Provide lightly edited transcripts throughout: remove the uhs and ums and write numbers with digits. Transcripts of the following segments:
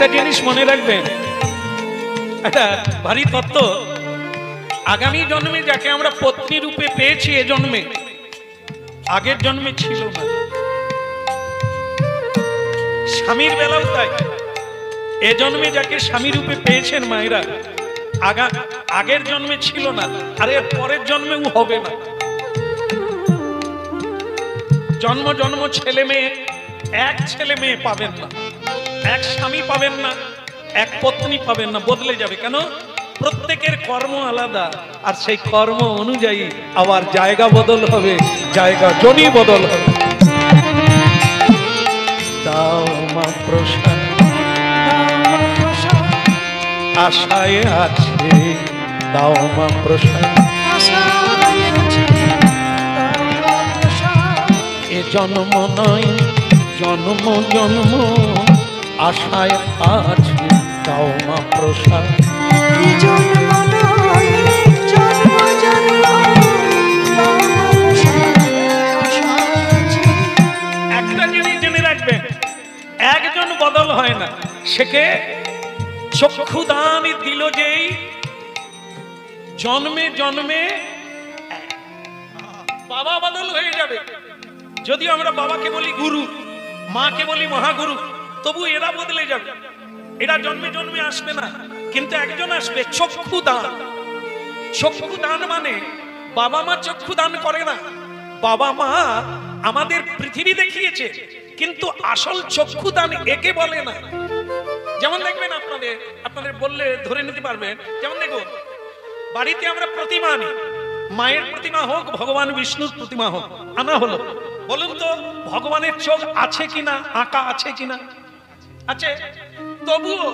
একটা জিনিস মনে রাখবেন, একটা ভারী তত্ত্ব, আগামী জন্মে যাকে আমরা পত্নী রূপে পেয়েছি এ জন্মে আগের জন্মে ছিল না। স্বামীর বেলাও তাই, এ জন্মে যাকে স্বামী রূপে পেয়েছেন মায়েরা আগের জন্মে ছিল না, আর এর পরের জন্মেও হবে না। জন্ম জন্ম ছেলে মেয়ে, এক ছেলে মেয়ে পাবেন না, এক স্বামী পাবেন না, এক পত্নী পাবেন না, বদলে যাবে। কেন? প্রত্যেকের কর্ম আলাদা, আর সেই কর্ম অনুযায়ী আবার জায়গা বদল হবে, জায়গা জনি বদল হবে। দাও মা প্রসাদ, আশায় আছে, দাও মা প্রসাদ, এ জন্ম নয় জন্ম জন্ম আশায় আছে, দাও মা প্রসাদ। একটা জিনিস জেনে রাখবেন, একজন বদল হয় না, সেকে চক্ষুদান দিল যেই জন্মে জন্মে বাবা বদল হয়ে যাবে। যদি আমরা বাবাকে বলি গুরু, মাকে বলি মহাগুরু, তবু এরা বদলে যাবে, এরা জন্মে জন্মে আসবে না, কিন্তু একজন আসবে চক্ষুদান। চক্ষুদান মানে বাবা মা চক্ষুদান করে না, বাবা মা আমাদের পৃথিবী দেখিয়েছে, কিন্তু আসল চক্ষুদান একে বলে না। যেমন দেখবেন, আপনাদের বললে ধরে নিতে পারবেন, যেমন দেখুন বাড়িতে আমরা প্রতিমা আনি, মায়ের প্রতিমা হোক, ভগবান বিষ্ণুর প্রতিমা হোক, আনা হলো, বলুন তো ভগবানের চোখ আছে কিনা, আঁকা আছে কিনা? আছে। তবুও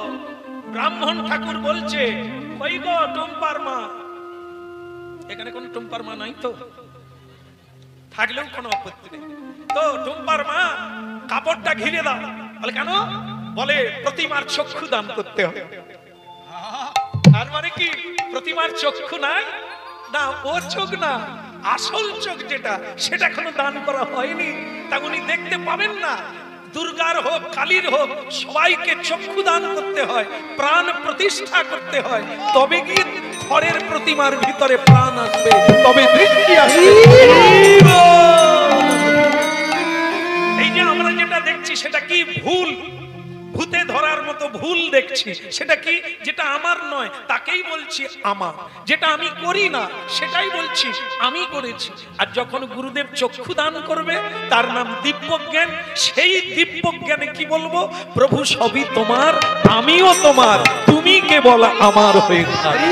ব্রাহ্মণ ঠাকুর বলছে, ওই গো টুম্পার মা, এখানে কোন টুম্পার মা নাই তো, থাকলেও কোনো আপত্তি নেই তো, টুম্পার মা কাপড়টা ঘিরে দাও। বলে কেন? বলে প্রতিমার চক্ষু দান করতে হবে। আর মানে কি, প্রতিমার চক্ষু নাই না, ও চোখ না, আসল চোখ যেটা, সেটা এখনো দান করা হয়নি, তা উনি দেখতে পাবেন না। দুর্গার হোক, কালীর হোক, সবাইকে চক্ষু দান করতে হয়, প্রাণ প্রতিষ্ঠা করতে হয়, তবে গিয়ে ঘরের প্রতিমার ভিতরে প্রাণ আসবে, তবে দৃষ্টি আসবে। এই যে আমরা যেটা দেখছি সেটা কি ভুল, ভূতে ধরার মতো ভুল দেখছি। সেটা কি? যেটা আমার নয় তাকেই বলছি আমার, যেটা আমি করি না সেটাই বলছি আমি করেছি। আর যখন গুরুদেব চক্ষু দান করবে, তার নাম দিব্যজ্ঞান। সেই দিব্যজ্ঞানে কি বলবো? প্রভু সবই তোমার, আমিও তোমার, তুমি কেবল আমার হয়ে থাকো।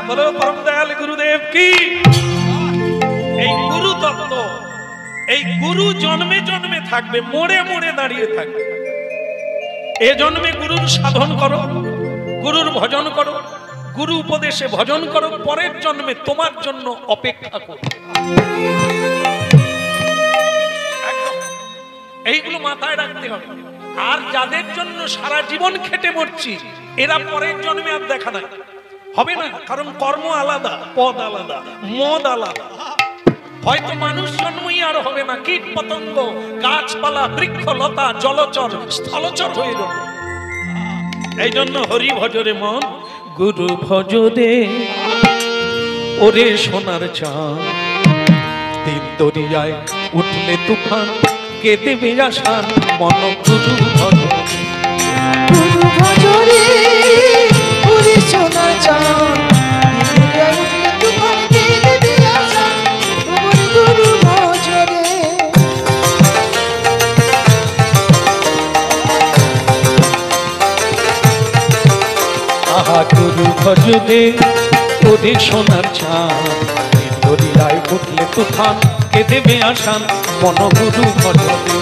বলো পরম দয়াল গুরুদেব কি। এই গুরু তত্ত্ব, এই গুরু জন্মে জন্মে থাকবে, মোড়ে মোড়ে দাঁড়িয়ে থাকবে। এ জন্মে গুরুর সাধন করো, গুরুর ভজন করো, গুরু উপদেশে ভজন করো, পরের জন্মে তোমার জন্য অপেক্ষা করো। এইগুলো মাথায় রাখতে হবে। আর যাদের জন্য সারা জীবন খেটে মরছি, এরা পরের জন্মে আর দেখা নাই হবে না, কারণ কর্ম আলাদা, পদ আলাদা, মদ আলাদা। হয়তো মানুষ জন্মই আর হবে না, কীট পতঙ্গ, গাছপালা, বৃক্ষ লতা, জলচর, স্থলচর হয়ে যাবে। এই জন্য হরি ভজরে মন, গুরু ভজরে ওরে সোনার চাঁদ, দিন দরিয়ায় উঠলে তুফান, কে দেবে আশান, মন গুরু ভজরে, গুরু ভজরে ওরে সোনার চাঁদ, গুরু ভজরে ওরে সোনার চাঁদ, দরিয়ায় উঠলে তুফান, কে দেবে আসান, মন গুরু ভজরে,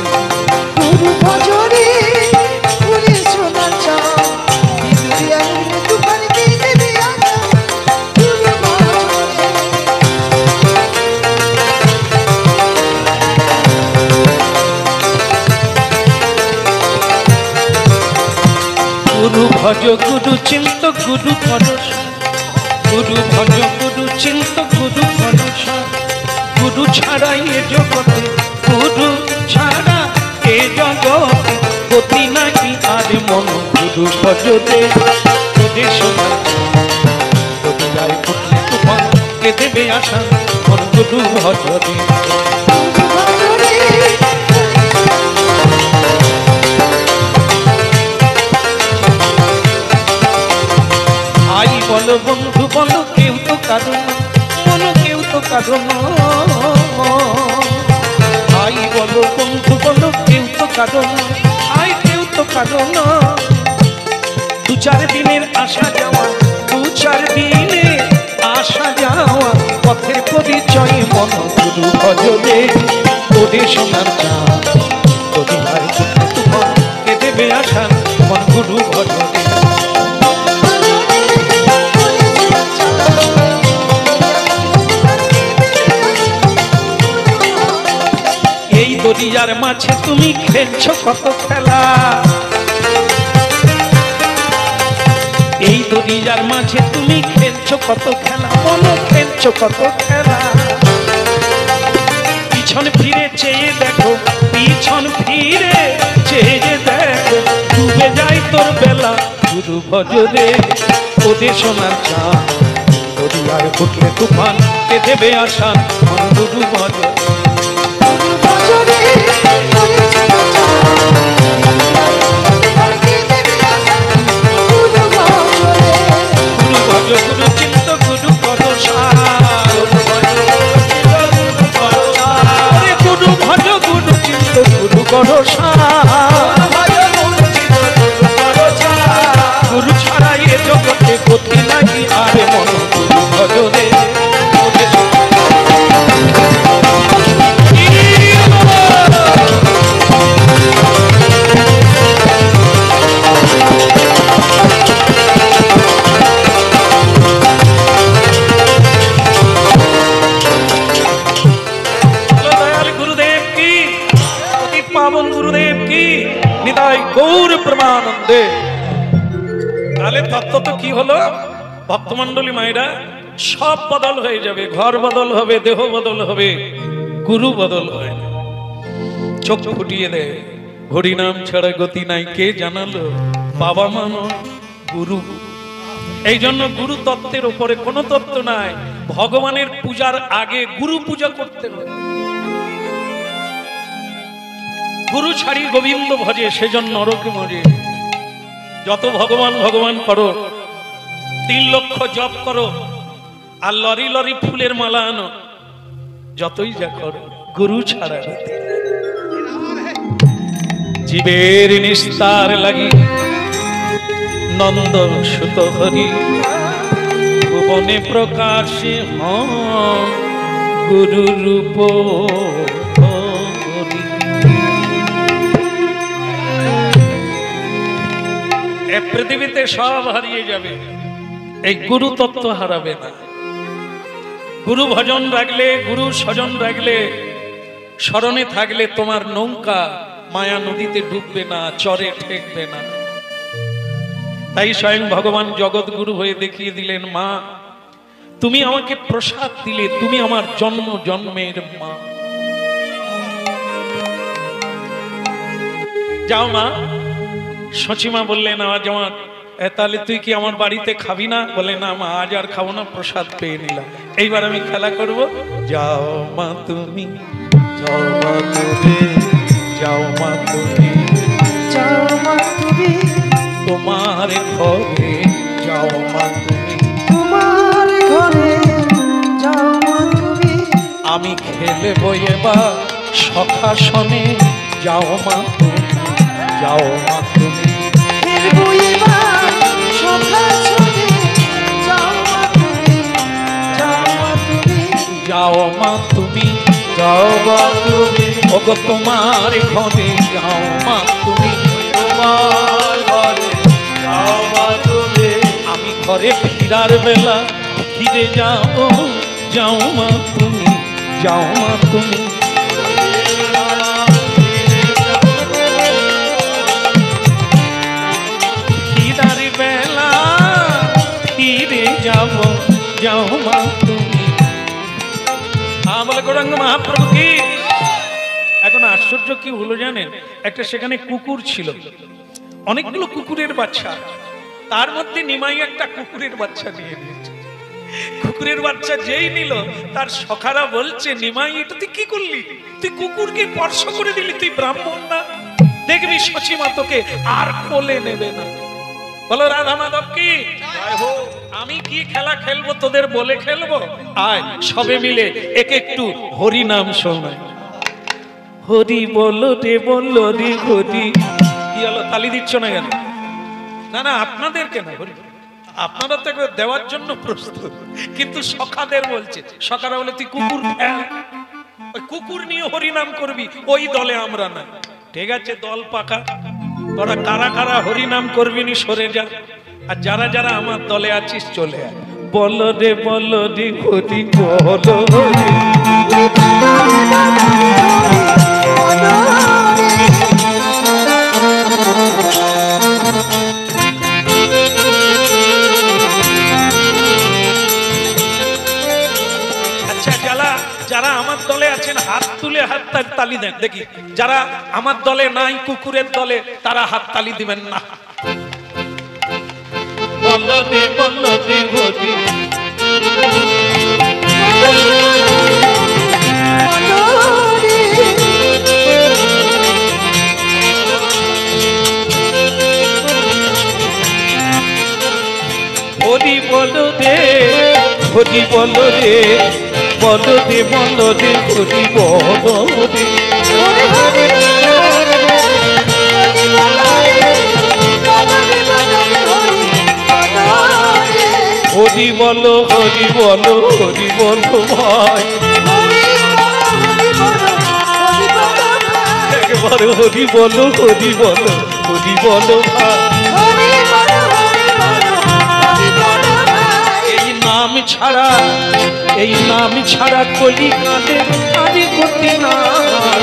গুরু ভজরে ওরে সোনার চাঁদ, দরিয়ায় উঠলে তুফান, কে দেবে আসান, গুরু ভজরে। গুরু ভজ গুরু চিন্ত গুরু ভরসা, গুরু ভজ গুরু চিন্ত গুরু ভরসা, গুরু ছাড়াই এ জগতে, গুরু ছাড়া এ জগৎ গুরু ভজরে তোদের সোনার দরিয়ায় ফুটলে তুফান কে দেবে আশা মন গুরু ভজরে আই বলো বন্ধু বলো কেউ তো কাঁদো না মন কেউ তো কাঁদো না আই বলো বন্ধু বলো কেউ তো কাঁদো না আই কেউ তো কাঁদো না দু চার দিনের আসা যাওয়া দু চার দিনের আসা যাওয়া পথের পরিচয় মন গুরু ভজরে তোদের সোনার চাঁদ দরিয়ায় ফুটলে তুফান কে দেবে আশা মন গুরু ভজরে এই দরিয়ার মাঝে তুমি খেলছো কত খেলা এই দরিয়ার মাঝে তুমি খেলছো কত খেলা মনো খেলছো কত খেলা পিছন ফিরে চেয়ে দেখো পিছন ফিরে চেয়ে দেখো ডুবে যায় তোর বেলা গুরু ভজরে ওদের সোনার চাঁদ দরিয়ায় ফুটলে তুফান কে দেবে আশা মন গুরু ভজরে গুরু চিন্ত গুরু করো গুরু ভজ গুরু চিন্ত গুরু করো গুরু ছাড়া এ জগতে গতি নাই আরে মন গুরু ভজরে গৌর প্রেমানন্দে তাহলে তত্ত্ব তো কি হলো ভক্তমন্ডলী মায়েরা সব বদল হয়ে যাবে ঘর বদল হবে দেহ বদল হবে গুরু বদল হয় না চোখ ফুটিয়ে দেয় হরিনাম ছাড়া গতি নাই কে জানালো বাবা মা নয় গুরু এই জন্য গুরু তত্ত্বের উপরে কোনো তত্ত্ব নাই ভগবানের পূজার আগে গুরু পূজা করতে হবে গুরু ছাড়ি গোবিন্দ ভজে সেজন্য নরকে মজে যত ভগবান ভগবান করো 3 লক্ষ জপ করো আর লরি লরি ফুলের মালা আনো যতই যা করো গুরু ছাড়া গতি জীবের নিস্তার লাগি নন্দ সুত হরি ভুবনে প্রকাশে হন গুরু রূপ পৃথিবীতে সব হারিয়ে যাবে এই গুরু তত্ত্ব হারাবে না গুরু ভজন রাখলে গুরু স্বজন রাখলে স্মরণে থাকলে তোমার নৌকা মায়া নদীতে ডুববে না চরে ঠেকবে না তাই স্বয়ং ভগবান জগৎ গুরু হয়ে দেখিয়ে দিলেন মা তুমি আমাকে প্রসাদ দিলে তুমি আমার জন্ম জন্মের মা যাও মা সচিমা বললেন আজ আমার তাহলে তুই কি আমার বাড়িতে খাবি না বলে না মা আজ আর খাবো না প্রসাদ পেয়ে নিলাম এইবার আমি খেলা করব যাও মা তুমি যাও মা তুমি যাও মা তুমি যাও মা তুমি তোমার ঘরে যাও মা তুমি তোমার ঘরে যাও মা তুমি আমি খেলবো এবার সখা শনে যাও মা তুমি যাও মা তুমি খেলবো এবার সখা শনে যাও মা তুমি যাও মা তুমি যাও মা তুমি যাও মা তুমি ওগো তোমার ঘরে যাও মা তুমি তোমার ঘরে যাও মা তুমি আমি ঘরে ফিরার বেলা ফিরে যাও যাও মা তুমি যাও মা তুমি ফিরার বেলা ফিরে যাব যাও মা তুমি বলে গৌরাঙ্গ মহাপ্রভু কি এখন আশ্চর্য কি হলো জানেন একটা সেখানে কুকুর ছিল অনেকগুলো কুকুরের বাচ্চা, তার মধ্যে নিমাই একটা কুকুরের বাচ্চা নিয়ে নিয়েছে। কুকুরের বাচ্চা যেই নিল, তার সখারা বলছে, নিমাই এটা তুই কি করলি? তুই কুকুরকে স্পর্শ করে দিলি, তুই ব্রাহ্মণ না? দেখবি সচিমা তোকে আর কোলে নেবে না। বলো রাধা মাধব কি? আমি কি খেলা খেলবো তোদের বলে খেলবো? আয় সবে মিলে এক একটু হরি নাম শোনাই। হরি বলো রে বলো রে হরি। কি হলো, তালি দিচ্ছ না কেন? না না, আপনাদেরকে না, হরি আপনারা তো একবার দেওয়ার জন্য প্রস্তুত, কিন্তু সখাদের বলছে। সখারা বলে তুই কুকুর ফেল, ওই কুকুর নিয়ে হরি নাম করবি, ওই দলে আমরা না। ঠিক আছে, দল পাকা। তোরা কারা কারা হরি নাম করবি নি সরে যা, আর যারা যারা আমার দলে আছিস চলে আয়। বলো রে হরি বলো রে। আচ্ছা, যারা আমার দলে আছেন হাত তুলে হাত তালি দেন দেখি। যারা আমার দলে নাই, কুকুরের দলে, তারা হাত তালি দিবেন না। বলো রে হরি। হরি বলো রে হরি বলো রে, বলো রে হরি বলো রে। হরি বলো ভাই, একবার হরি বলো ভাই। এই নাম ছাড়া কলি কাঁদে আরে গতি না।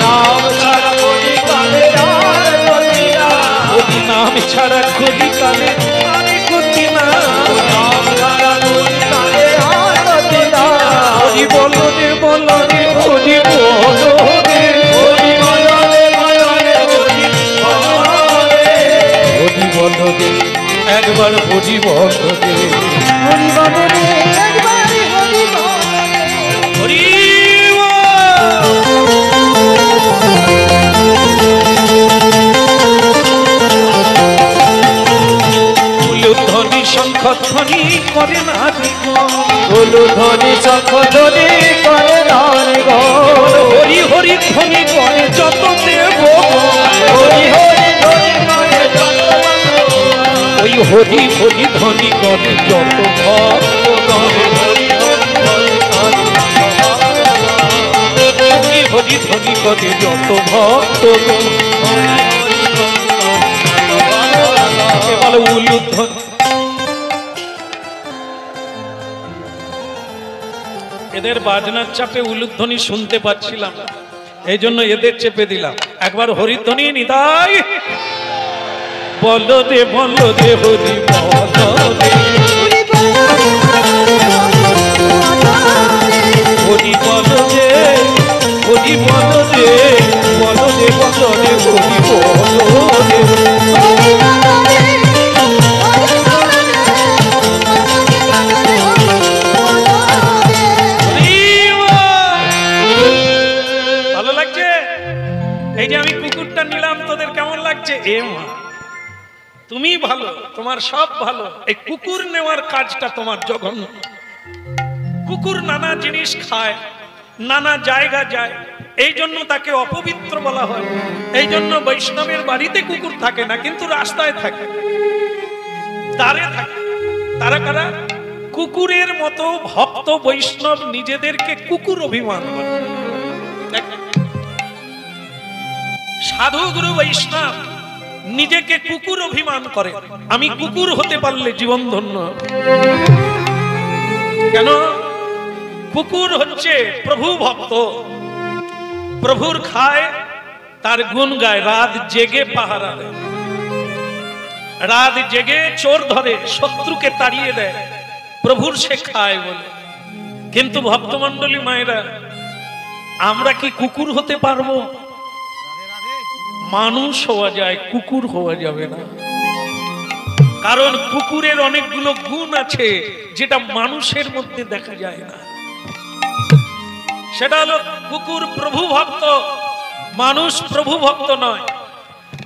নাম ছাড়া কলি কাঁদে আর গতি না। ওই নাম ছাড়া কলি কাঁদে আরে গতি না। নাম ছাড়া কলি কাঁদে আর গতি না। হরি বলো রে হরি বলো রে। হরি বলো রে হরি বলো রে। একবার হরি বলো রে। হরি বলো রে, একবার হরি বলো রে। হরি ধ্বনি শঙ্খ ধ্বনি করে না রে গো। ধ্বনি শঙ্খ ধ্বনি করে না রে গো। হরি হরি ধ্বনি করে যত দেব। হরি হরি ধ্বনি করে যত। ওই হরি হরি ধ্বনি করে যত ভক্ত করে। হরি হরি ধ্বনি করে যত ভক্ত। বলো উলুধ্বনি। এদের বাজনার চাপে উলুধ্বনি শুনতে পাচ্ছিলাম, এই জন্য এদের চেপে দিলাম। একবার হরিধ্বনি নিতাই। বলো রে হরি বলো রে। হরি বলো রে হরি বলো রে। বলো রে হরি বলো রে। ভালো লাগছে? এই যে আমি কুকুরটা নিলাম, তোদের কেমন লাগছে? এ মা, তুমি ভালো, তোমার সব ভালো। এই কুকুর নেওয়ার কাজটা তোমার জঘন্য। কুকুর নানা জিনিস খায়, নানা জায়গা যায়, এই জন্য তাকে অপবিত্র বলা হয়। এই জন্য বৈষ্ণবের বাড়িতে কুকুর থাকে না, কিন্তু রাস্তায় থাকে, দ্বারে থাকে। তারা কারা? কুকুরের মতো ভক্ত বৈষ্ণব নিজেদেরকে কুকুর অভিমান করে। সাধু গুরু বৈষ্ণব নিজেকে কুকুর অভিমান করে। আমি কুকুর হতে পারলে জীবন ধন্য। কেন? কুকুর হচ্ছে প্রভু ভক্ত, প্রভুর খায়, তার গুণ গায়, রাত জেগে পাহারা দেয়, রাত জেগে চোর ধরে, শত্রুকে তাড়িয়ে দেয়, প্রভুর সে খায় বলে। কিন্তু ভক্তমণ্ডলী মায়েরা, আমরা কি কুকুর হতে পারবো? মানুষ হওয়া যায়, কুকুর হওয়া যাবে না। কারণ কুকুরের অনেকগুলো গুণ আছে যেটা মানুষের মধ্যে দেখা যায় না। সেটা হলো কুকুর প্রভু ভক্ত, মানুষ প্রভু ভক্ত নয়।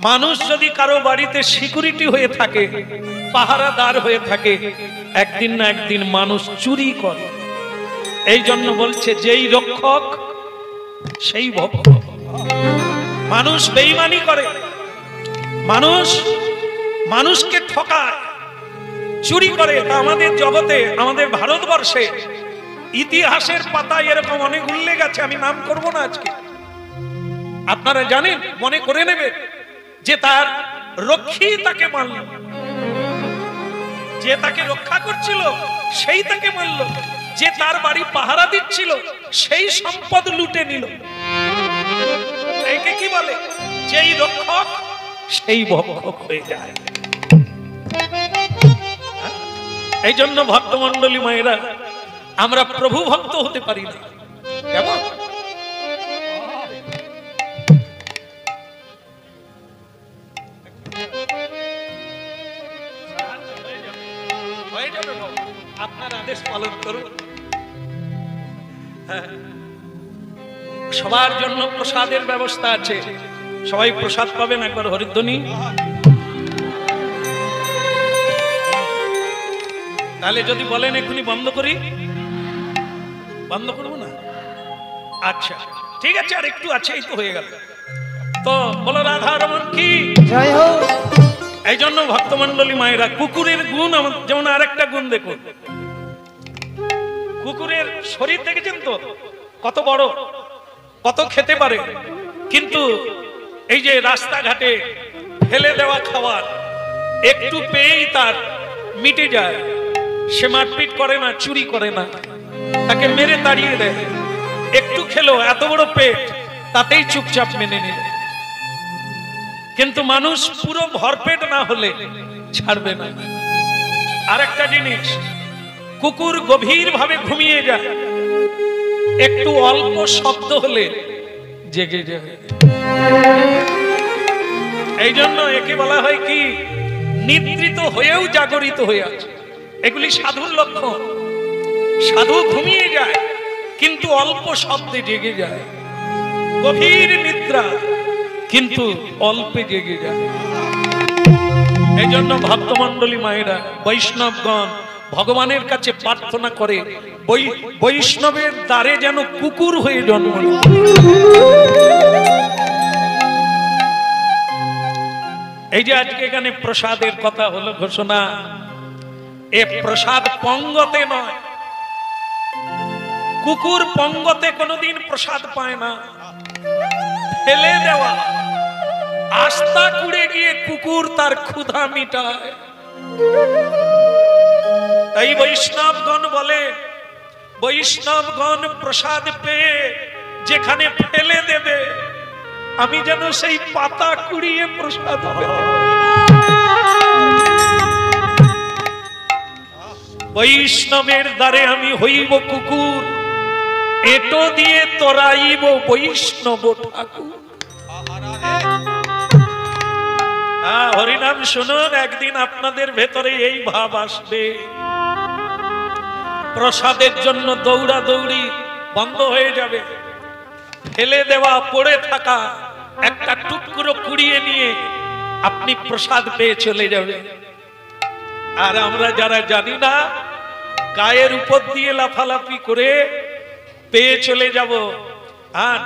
মানুষ যদি কারো বাড়িতে সিকিউরিটি হয়ে থাকে, পাহারাদার হয়ে থাকে, একদিন না একদিন মানুষ চুরি করে। এই জন্য বলছে যেই রক্ষক সেই ভক্ত। মানুষ বেঈমানি করে, মানুষকে ঠকায়, চুরি করে। তা আমাদের জগতে, আমাদের ভারতবর্ষে ইতিহাসের পাতায় এরকম অনেক উল্লেখ আছে, আমি নাম করব না আজকে। আপনারা জানেন, মনে করে নেবেন যে তার রক্ষী তাকে মারল, যে তাকে রক্ষা করছিল সেই তাকে মারল, যে তার বাড়ি পাহারা দিচ্ছিল সেই সম্পদ লুটে নিল। একে কি বলে? যেই রক্ষক সেই ভক্ষক হয়ে যায়। এই জন্য ভক্তমণ্ডলী মায়েরা, আমরা প্রভু ভক্ত হতে পারি না। কেমন? আপনার আদেশ পালন করুন। সবার জন্য প্রসাদের ব্যবস্থা আছে, সবাই প্রসাদ পাবেন। একবার হরিধ্বনি। তাহলে যদি বলেন এখনই বন্ধ করি, বন্ধ করবো না? আচ্ছা ঠিক আছে, আর একটু আছে, এই তো হয়ে গেল। তো বলো রাধা রমন কি জয় হোক। এই জন্য ভক্তমণ্ডলী মায়েরা, কুকুরের গুণ যেমন আরেকটা গুণ দেখুন। কুকুরের শরীর দেখেছেন তো কত বড়, কত খেতে পারে, কিন্তু এই যে রাস্তাঘাটে ফেলে দেওয়া খাবার একটু পেয়েই তার মিটে যায়। সে মারপিট করে না, চুরি করে না, তাকে মেরে তাড়িয়ে দেয়। একটু খেলো, এত বড় পেট, তাতেই চুপচাপ মেনে নিল। কিন্তু মানুষ পুরো ভরপেট না হলে ছাড়বে না। আরেকটা জিনিস, কুকুর গভীর ভাবে ঘুমিয়ে যায়, একটু অল্প শব্দ হলে জেগে যায়। এই জন্য একে বলা হয় কি, নিদ্রিত হয়েও জাগরিত হয়ে আছে। এগুলি সাধুর লক্ষণ। সাধু ঘুমিয়ে যায় কিন্তু অল্প শব্দে জেগে যায়, গভীর নিদ্রা কিন্তু অল্পে জেগে যায়। এই জন্য ভক্তমণ্ডলী মায়েরা, বৈষ্ণবগণ ভগবানের কাছে প্রার্থনা করে বৈষ্ণবের দ্বারে যেন কুকুর হয়ে জন্ম নেয়। এই যে আজকে এখানে প্রসাদের কথা হলো ঘোষণা, এ প্রসাদ পঙ্গতে নয়। কুকুর পঙ্গতে কোনোদিন প্রসাদ পায় না, ফেলে দেওয়া। আস্থা কুড়ে গিয়ে কুকুর তার ক্ষুধা মিটায়। তাই বৈষ্ণবগণ বলে, বৈষ্ণবগণ প্রসাদ পেয়ে যেখানে ফেলে দেবে, আমি যেন সেই পাতা কুড়িয়ে প্রসাদ পেতে। বৈষ্ণবের দ্বারে আমি হইব কুকুর, এটো দিয়ে তোরাইব বৈষ্ণব ঠাকুর। হরিনাম শুনুন, একদিন আপনাদের ভেতরে এই ভাব আসবে। প্রসাদের জন্য দৌড়াদৌড়ি বন্ধ হয়ে যাবে। ফেলে দেওয়া, পড়ে থাকা একটা টুকরো কুড়িয়ে নিয়ে আপনি প্রসাদ পেয়ে চলে যাবে। আর আমরা যারা জানি না, গায়ের উপর দিয়ে লাফালাফি করে পেয়ে চলে যাব।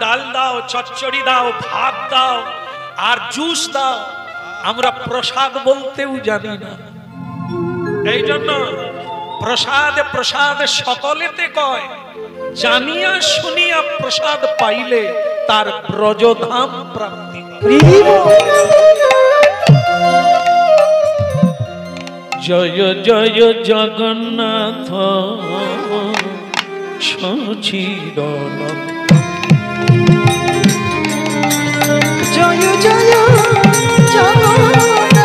ডাল দাও, চচ্চড়ি দাও, ভাত দাও আর জুস দাও, আমরা প্রসাদ বলতেও জানি না। এই জন্য প্রসাদ প্রসাদ সকলেতে কয়, জানিয়া শুনিয়া প্রসাদ পাইলে তার ব্রজধাম প্রাপ্তি। জয় জয় জগন্নাথ সচিদানন্দ, জয় জয় জগন্নাথ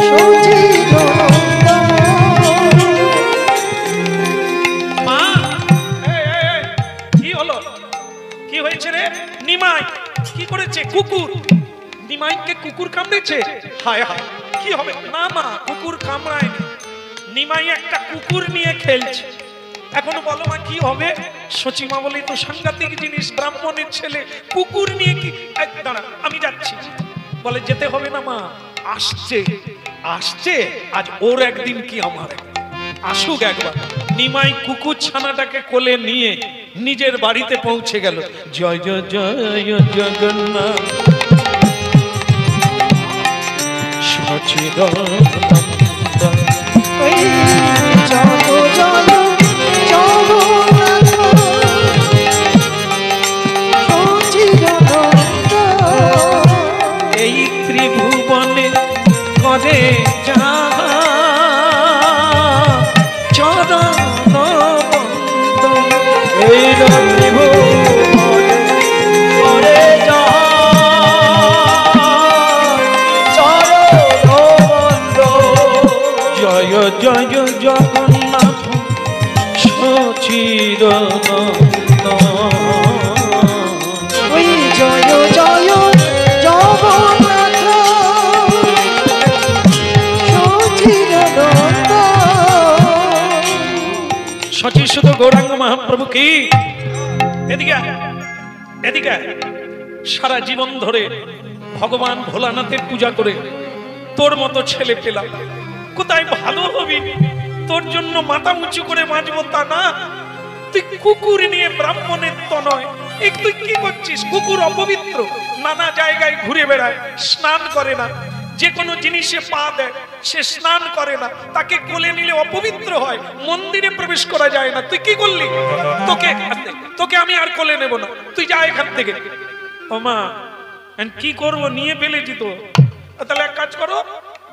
সচিদানন্দ। মা, কি হলো? কি হয়েছে রে? নিমাই কি করেছে? কুকুর। নিমাইকে কুকুর কামড়েছে? হায় হায়, কি হবে? না মা, কুকুর কামড়ায়নি, নিমাই একটা কুকুর নিয়ে খেলছে। এখন বলো মা কি হবে? সচিমা বলে তো সাংঘাতিক জিনিস, ব্রাহ্মণের ছেলে কুকুর নিয়ে কি? দাঁড়া, আমি যাচ্ছি। বলে যেতে হবে না মা, আসছে আসছে, আজ ওর একদিন কি আমার একদিন, আসুক একবার। নিমাই কুকুর ছানাটাকে কোলে নিয়ে নিজের বাড়িতে পৌঁছে গেল। জয় জয় জয় জগন্নাথ সচিদানন্দ। ওই জয় জয় জগন্নাথ সচিদানন্দ। এই ত্রিভুবনে করে যাহা চরণ বন্দ। এই ত্রিভুবনে করে যাহা চরণ বন্দ। জয় জয় জগন্নাথ সচিদানন্দ। ওই জয় জয় জগন্নাথ সচিদানন্দ। সচিশুদ্ধ গৌরাঙ্গ মহাপ্রভু কি? এদিকে এদিকে সারা জীবন ধরে ভগবান ভোলানাথের পূজা করে তোর মতো ছেলে পেলাম, কোথায় ভালো হবি? তোর জন্য মাথা উঁচু করে বাঁচবো তা না, তুই কুকুর নিয়ে ব্রাহ্মণের তো নয়। তুই কি করছিস? কুকুর অপবিত্র, নানা জায়গায় ঘুরে বেড়ায়, স্নান করে না, যে কোনো জিনিসে পা দেয়, সে স্নান করে না, তাকে কোলে নিলে অপবিত্র হয়, মন্দিরে প্রবেশ করা যায় না। তুই কি করলি? তোকে আমি আর কোলে নেব না, তুই যা এখান থেকে। ও মা, কি করবো? নিয়ে ফেলেছি তো। তাহলে এক কাজ করো,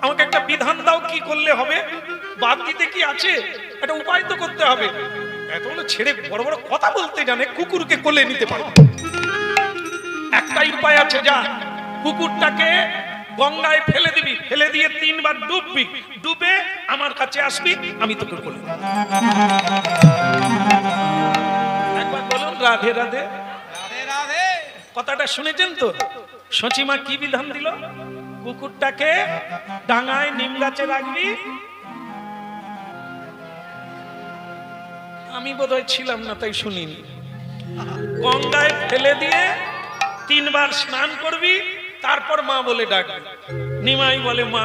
আমাকে একটা বিধান দাও, কি করলে হবে? বাদ দিতে কি আছে? একটা উপায় তো করতে হবে। এতগুলো ছেড়ে বড় বড় কথা বলতে জানে, কুকুরকে কোলে নিতে পারে। একটাই উপায় আছে, যা কুকুরটাকে গঙ্গায় ফেলে দিবি, ফেলে দিয়ে 3 বার ডুববি, ডুবে আমার কাছে আসবি, আমি তোকে কোলে নেব। একবার বলুন রাধে রাধে। কথাটা শুনেছেন তো? সচিমা কি বিধান দিল? কুকুরটাকে ডাঙায় নিম গাছে রাখবি। আমি বোধহয় ছিলাম না, তাই শুনিনি। গঙ্গায় ফেলে দিয়ে 3 বার স্নান করবি, তারপর মা বলে ডাকবি। নিমাই বলে মা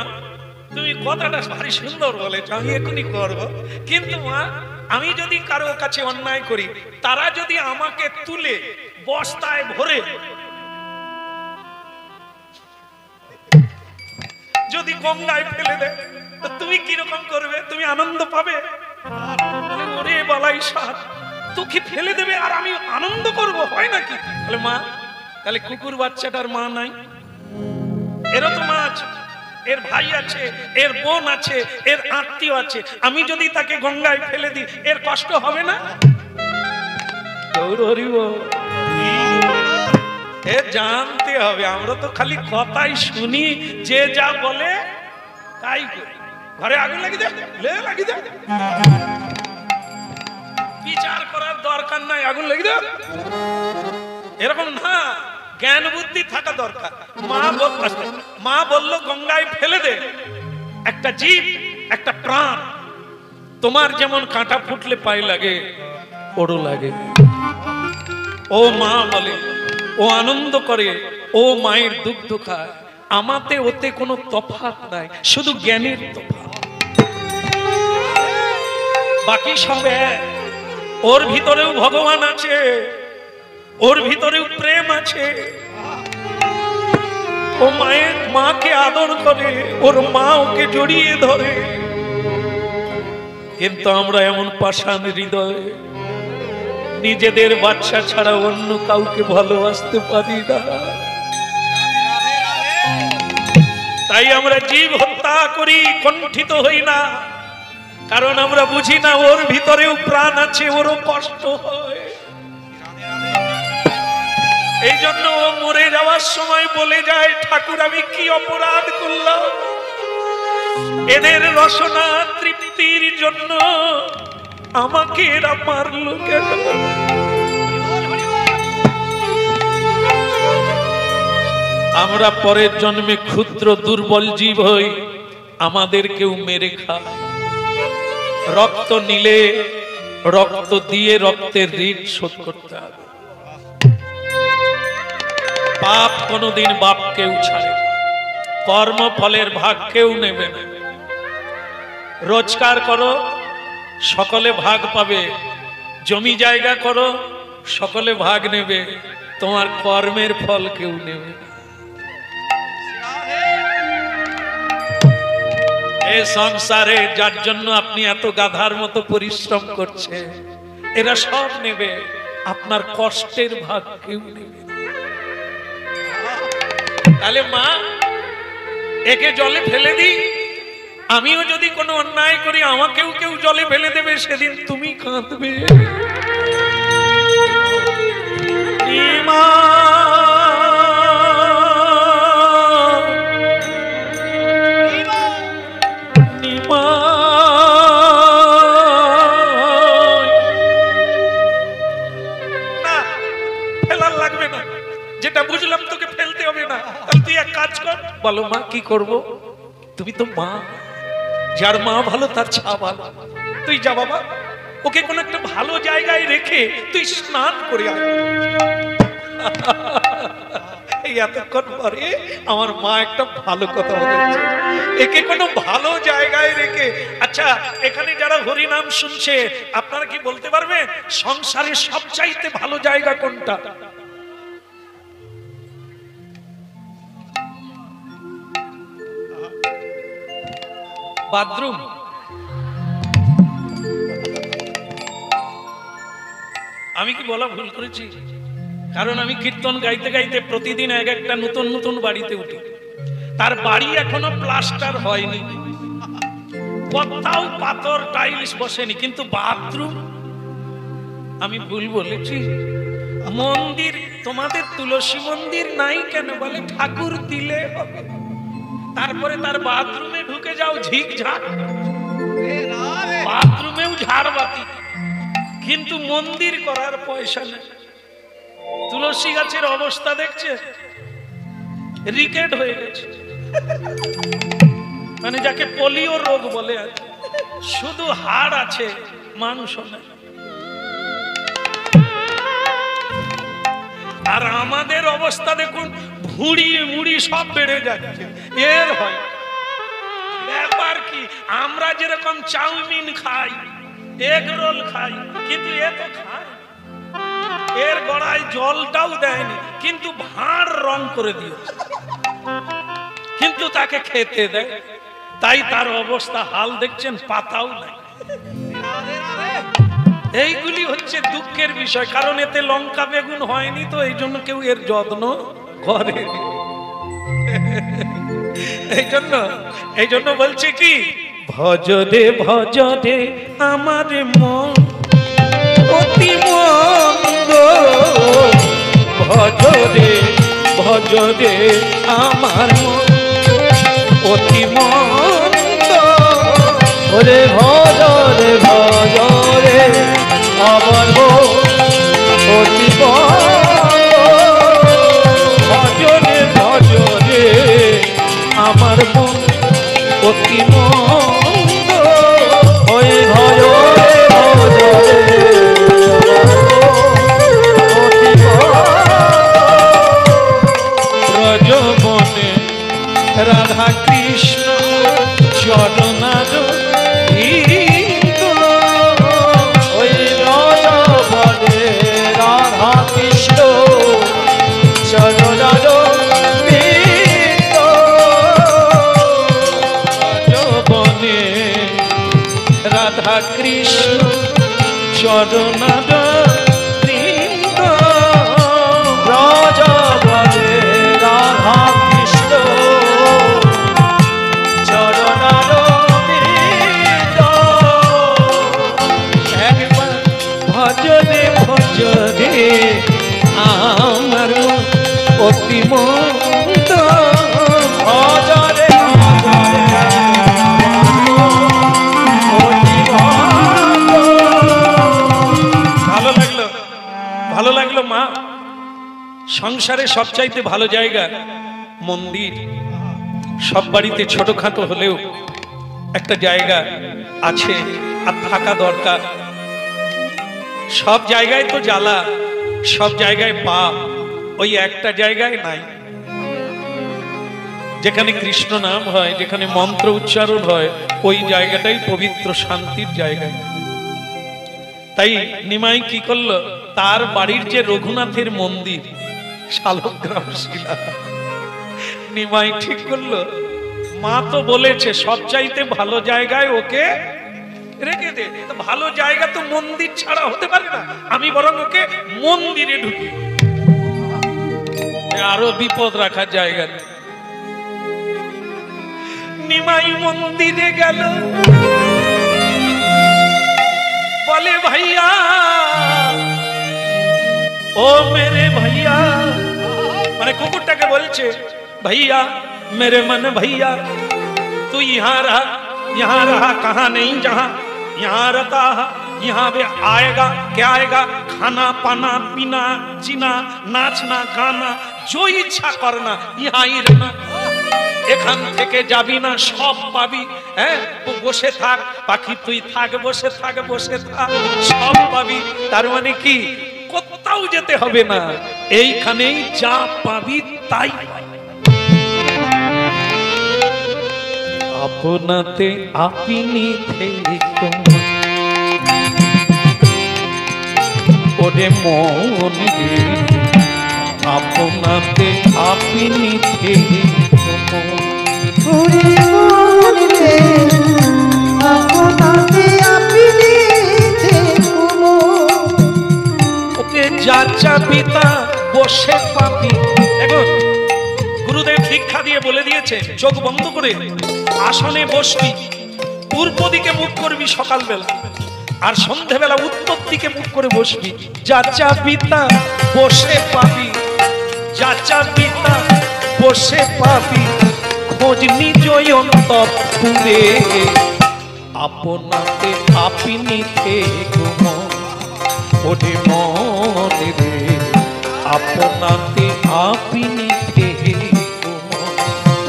তুমি কথাটা ভারী সুন্দর বলেছ, আমি এখনই করবো, কিন্তু মা আমি যদি কারো কাছে অন্যায় করি, তারা যদি আমাকে তুলে বস্তায় ভরে যদি গঙ্গায় ফেলে দেয়, তো তুমি কিরকম করবে? তুমি আনন্দ পাবে? ওরে বালাই সাত, তোকে ফেলে দেবে আর আমি আনন্দ করব, হয় নাকি? বলে মা তাহলে কুকুর বাচ্চাটার মা নাই? এরও তো মা আছে, এর ভাই আছে, এর বোন আছে, এর আত্মীয় আছে। আমি যদি তাকে গঙ্গায় ফেলে দিই, এর কষ্ট হবে না? এ জানতে হবে, আমরা তো খালি কথাই শুনি, যে যা বলে তাই করি। ঘরে আগুন লাগি যায়, লাগি যায়, বিচার করার দরকার নাই, আগুন লাগি যায়, এরকম না। জ্ঞান বুদ্ধি থাকা দরকার। মা বলল গঙ্গায় ফেলে দে। একটা জীব, একটা প্রাণ, তোমার যেমন কাঁটা ফুটলে পায়ে লাগে, ওরও লাগে। ও মা বলে, ও আনন্দ করে, ও মায়ের দুগ্ধ খায়, আমাতে ওতে কোনো তফাৎ নাই, শুধু জ্ঞানের তফাৎ, বাকি সব এক। ওর ভিতরেও ভগবান আছে, ওর ভিতরেও প্রেম আছে। ও মায়ের মাকে আদর করে, ওর মা ওকে জড়িয়ে ধরে। কিন্তু আমরা এমন পাষাণ হৃদয়, নিজেদের বাচ্চা ছাড়া অন্য কাউকে ভালোবাসতে পারি না। তাই আমরা জীব হত্যা করি, কণ্ঠিত হই না, কারণ আমরা বুঝি না ওর ভিতরেও প্রাণ আছে, ওরও কষ্ট হয়। এই জন্য ও মরে যাওয়ার সময় বলে যায়, ঠাকুর আমি কি অপরাধ করলাম, এদের রসনা তৃপ্তির জন্য আমাকে এরা মারলো কেন? আমরা পরের জন্মে ক্ষুদ্র দুর্বল জীব হই, আমাদের কেউ মেরে খায়, রক্ত নিলে রক্ত দিয়ে রক্তের ঋণ শোধ করতে হবে। পাপ কোনোদিন বাপ কেউ ছাড়ে, কর্মফলের ভাগ কেউ নেবে না। রোজগার করো, সকলে ভাগ পাবে। জমি জায়গা করো, সকলে ভাগ নেবে, তোমার কর্মের ফল কেউ নেবে না। এই সংসারে যার জন্য আপনি এত গাধার মতো পরিশ্রম করছে, এরা সব নেবে, আপনার কষ্টের ভাগ কেউ নেবে না। তাহলে মা, একে জলে ফেলে দিই, আমিও যদি কোনো অন্যায় করি আমাকেও কেউ জলে ফেলে দেবে, সেদিন তুমি কাঁদবে। মা বুঝলাম তোকে ফেলতে হবে না, তুই এক কাজ কর। বলো মা কি করব? তুমি তো মা, যার মা ভালো তার ছা ভালো। তুই যা বাবা, ওকে কোন একটা ভালো জায়গায় রেখে তুই স্নান করে আয়। এই এতক্ষণ পরে আমার মা একটা ভালো কথা বলেছে, একে কোনো ভালো জায়গায় রেখে। আচ্ছা, এখানে যারা হরি নাম শুনছে, আপনারা কি বলতে পারবেন সংসারে সবচাইতে ভালো জায়গা কোনটা? বাথরুম। আমি কি বলা ভুল করেছি? কারণ আমি কীর্তন গাইতে গাইতে প্রতিদিন এক একটা নতুন নতুন বাড়িতে উঠি, তার বাড়ি এখনো প্লাস্টার হয়নি, কোথাও পাথর টাইলস বসেনি, কিন্তু বাথরুম। আমি ভুল বলেছি? মন্দির, তোমাদের তুলসী মন্দির নাই কেন? বলে ঠাকুর দিলে হবে। তারপরে তার বাথরুমে ঢুকে যাও, ঝিকঝাক, বাথরুমেও ঝাড়বাতি, কিন্তু মন্দির করার পয়সা নেই। তুলসী গাছের অবস্থা দেখছে, রিকেট হয়ে গেছে, মানে যাকে পোলিও রোগ বলে, আছে শুধু হাড় আছে, মাংস নেই। আর আমাদের অবস্থা দেখুন, ভুঁড়ি মুড়ি সব বেড়ে যাচ্ছে। এর হয় ব্যাপার কি? আমরা যেরকম চাউমিন খাই, এগ রোল খাই, কিন্তু এ তো খায়, এর গড়ায় জলটাও দেয়নি, কিন্তু ভাঁড় রং করে দিয়েছে, কিন্তু তাকে খেতে দেয়। তাই তার অবস্থা হাল দেখছেন, পাতাও নাই। এইগুলি হচ্ছে দুঃখের বিষয়, কারণ এতে লঙ্কা বেগুন হয়নি, তো এই জন্য কেউ এর যত্ন করে। এই জন্য বলছে কি, ভজরে ভজরে আমার মন অতি মন্দ, ভজরে ভজরে আমার মন অতি মন্দ, ওরে ভজরে ভজরে আমার মন অতি মন্দ, ভজরে ভজরে আমার মন অতি মন্দ, ওই ভজরে ভজরে অতি ব্রজবনে রাধা কৃষ্ণ চরণার ধীর, ওই ব্রজবনে রাধা কৃষ্ণ চরণার বৃন্দ, ব্রজবনে রাধা কৃষ্ণ চরণার বৃন্দ, ব্রজবনে রাধা কৃষ্ণ চরণার বৃন্দ, একবার ভজরে ভজরে আমার অতি মন্দ, ভজরে ভজরে অতি মন্দ। ভালো লাগলো মা। সংসারে সবচাইতে ভালো জায়গা মন্দির। সব বাড়িতে ছোটখাটো হলেও একটা জায়গা আছে আর থাকা দরকার। সব জায়গায় তো জ্বালা, সব জায়গায় পাপ, ওই একটা জায়গায় নাই, যেখানে কৃষ্ণ নাম হয়, যেখানে মন্ত্র উচ্চারণ হয়, ওই জায়গাটাই পবিত্র শান্তির জায়গা। তাই নিমাই কি করলো, তার বাড়ির যে রঘুনাথের মন্দির শালগ্রাম শিলা, নিমাই ঠিক করলো, মা তো বলেছে সবচাইতে ভালো জায়গায় ওকে রেখে দে, ভালো জায়গা তো মন্দির ছাড়া হতে পারে না, আমি বরং ওকে মন্দিরে ঢুকি, আরো বিপদ রাখার জায়গা নেই। নিমাই মন্দিরে গেল, বলে ভাইয়া ও মেরে ভাইয়া, মানে কুকুরটাকে বলছে भैया मेरे मन भैया तू यहाँ रहा कहाँ नहीं जहाँ यहाँ रहता यहाँ भी आएगा क्या आएगा, खाना पाना पीना जीना नाचना गाना जो इच्छा करना यहाँ ही रहना, এখান থেকে যাবি না, সব পাবি। হ্যাঁ বসে থাক পাখি, তুই থাক বসে থাক, বসে থাক সব পাবি। তার মানে কি কোথাও যেতে হবে না, এইখানেই যা পাবি তাই পাবি। আপনাতে আপনি থেকো ওরে মন রে, আপনাতে আপনি থেকো ওরে মন রে, আপনাতে আপনি থেকো। ওকে যা চাবি তা বসে পাবি। দেখো গুরুদেব দীক্ষা দিয়ে বলে দিয়েছে, চোখ বন্ধ করে আসনে বসবি, পূর্ব দিকে মুখ করবি সকালবেলা, আর সন্ধ্যাবেলা উত্তর দিকে মুখ করে বসবি। যা চাবি তা বসে পাবি, যা চাবি তা বসে পাবি, খোঁজ নিজ অন্তঃপুরে আপনাতে আপনি থেকো ওরে মন রে, আপনাতে আপনি থেকো।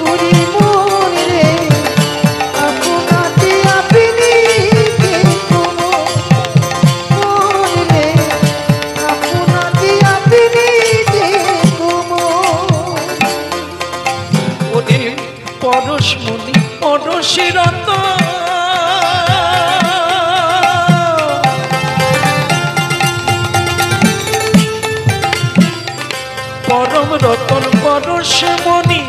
ওরে মন রে, আপনাতে আপনি থেকো। মন রে, আপনাতে আপনি থেকো। ওরে পরশমণি পরশিরত পরম রতন পরশমণি,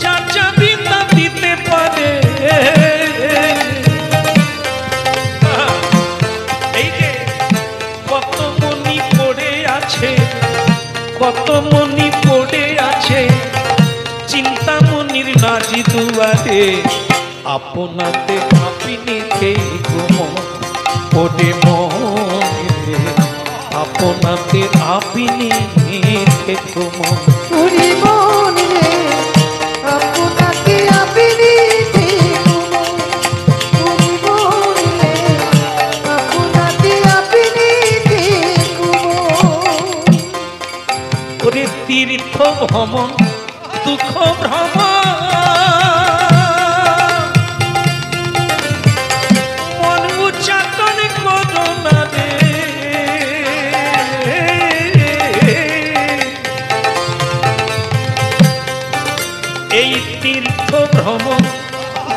যা চাবি তা দিতে পারে। এই যে কত মণি পড়ে আছে, কত মণি পড়ে আছে চিন্তামণির নাজি দুয়ারে, আপনাতে আপনি থেকো ওরে মন রে, আপনাতে আপনি থেকো। ওরে মন রে, আপনাতে আপনি থেকো। ওরে মন রে, আপনাতে আপনি থেকো। ওরে তীর্থ ভ্রমণ দুঃখ ভ্রমণ, মন উচ্চাটন করো না রে, এই তীর্থ ভ্রমণ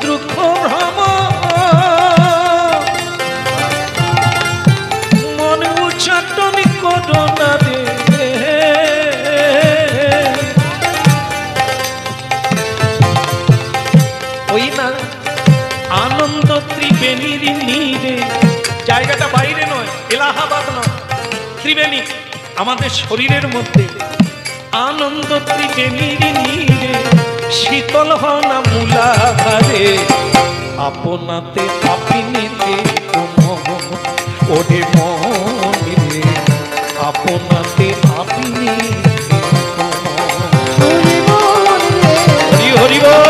দুঃখ ভ্রমণ, মন উচ্চাটন করো না রে। ওই না আনন্দ ত্রিবেণীর নীরে, জায়গাটা বাইরে নয়, এলাহাবাদ নয়, ত্রিবেণী আমাদের শরীরের মধ্যে। আনন্দ ত্রিবেণীর নীরে শীতল হনা মূলাধারে, আপনাতে আপনি থেকো ওরে মন রে, আপনাতে আপনি থেকো। ওরে মন রে, হরি হরি বল,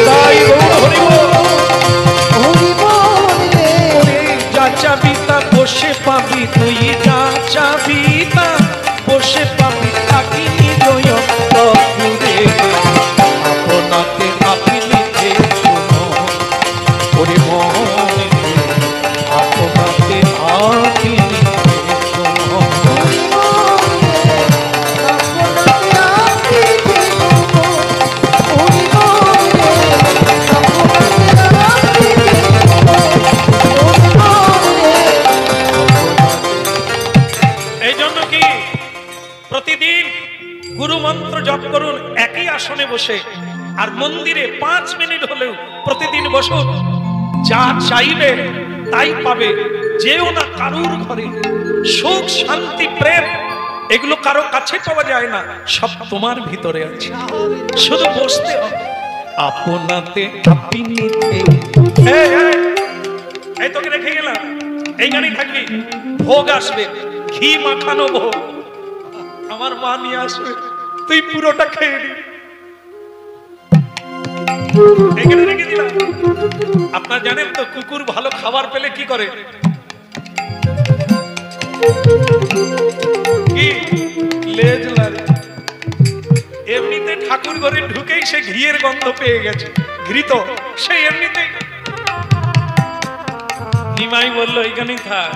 তাই গৌর হরি বল। ওরে মন রে, যা চাবি তা বসে পাবি, তুই যা চাবি তা বসে পাবি, থাকি নিজ অন্তঃপুরে আপনাতে বসে আর মন্দিরে 5 মিনিট হলেও প্রতিদিন বসুন, যা চাইবে তাই পাবে। যেও না কারুর ঘরে, সুখ শান্তি প্রেম এগুলো কারো কাছে পাওয়া যায় না, সব তোমার ভিতরে আছে, শুধু বসতে হবে আপনাতে আপনিতে। এই তোকে রেখে গেলাম, এইখানেই থাকবি। ভোগ আসবে, ঘি মাখানো ভোগ আমার মা নিয়ে আসবে, তুই পুরোটা খেয়ে নি। এখানে রেখে দিলাম। আপনার জানেন তো কুকুর ভালো খাবার পেলে কি করে? কি লেজ লাড়ে। এমনিতে ঠাকুর ঘরে ঢুকেই সে ঘিয়ের গন্ধ পেয়ে গেছে, ঘৃত সে এমনিতে। নিমাই বললো এখানেই থাক,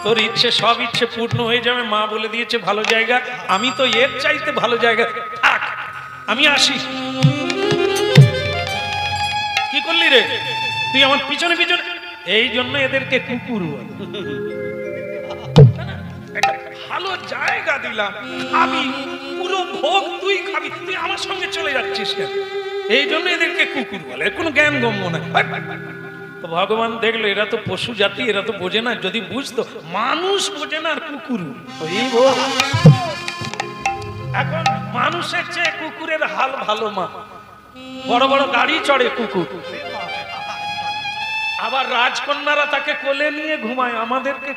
তোর ইচ্ছে সব ইচ্ছে পূর্ণ হয়ে যাবে, মা বলে দিয়েছে ভালো জায়গা, আমি তো এর চাইতে ভালো জায়গা, থাক আমি আসি। কি করলি রে তুই আমার পিছনে পিছনে? এই জন্য এদেরকে কুকুর বলে। একটা ভালো জায়গা দিলাম, আমি পুরো ভোগ তুই খাবি, তুই আমার সঙ্গে চলে যাচ্ছিস কেন? এই জন্য এদেরকে কুকুর বলে, কোনো জ্ঞান গম্য না। তো ভগবান দেখলো এরা তো পশু জাতি, এরা তো বোঝে না, যদি বুঝতো, মানুষ বোঝে না আর কুকুর। এখন মানুষের চেয়ে কুকুরের হাল ভালো। মা বড় বড় গাড়ি চড়ে কুকুর, আবার রাজকন্যারা তাকে কোলে নিয়ে ঘুমায়, আমাদেরকে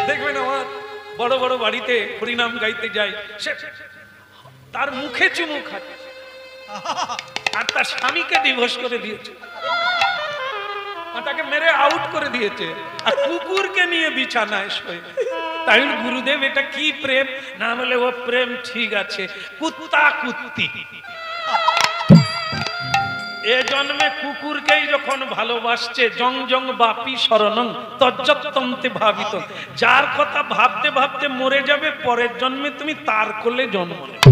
দেখবেন আমার বড় বড় বাড়িতে হরিনাম গাইতে যাই, সে তার মুখে চুমু খায়, আর তার স্বামীকে ডিভোর্স করে দিয়েছে, তাকে মেরে আউট করে দিয়েছে, আর কুকুরকে নিয়ে বিছানায় শোয়। তাই গুরুদেব এটা কি প্রেম? না বলে ও প্রেম ঠিক আছে, কুত্তা কুত্তি। এ জন্মে কুকুরকেই যখন ভালোবাসছে, জং জং বাপি শরণং তজ্জত্তন্তে ভাবিত, যার কথা ভাবতে ভাবতে মরে যাবে, পরের জন্মে তুমি তার কোলে জন্ম নেবে।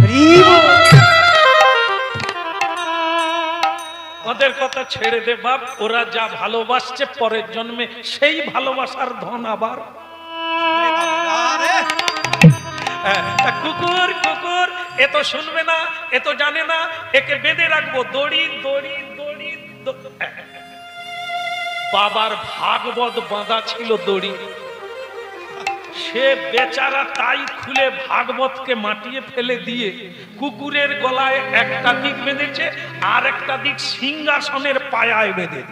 ওদের কথা ছেড়ে দে বাপ, ওরা যা ভালোবাসছে পরের জন্মে সেই ভালোবাসার ধন আবার। কুকুর কুকুর এ তো শুনবে না, এ তো জানে না, একে বেঁধে রাখবো দড়ি দড়ি দড়ি। বাবার ভাগবত বাঁধা ছিল দড়ি, সে বেচারা তাই খুলে ভাগবতকে মাটিয়ে ফেলে দিয়ে কুকুরের গলায় একটা দিক বেঁধেছে, আর একটা দিক সিংহাসনের পায়ায় বেঁধে।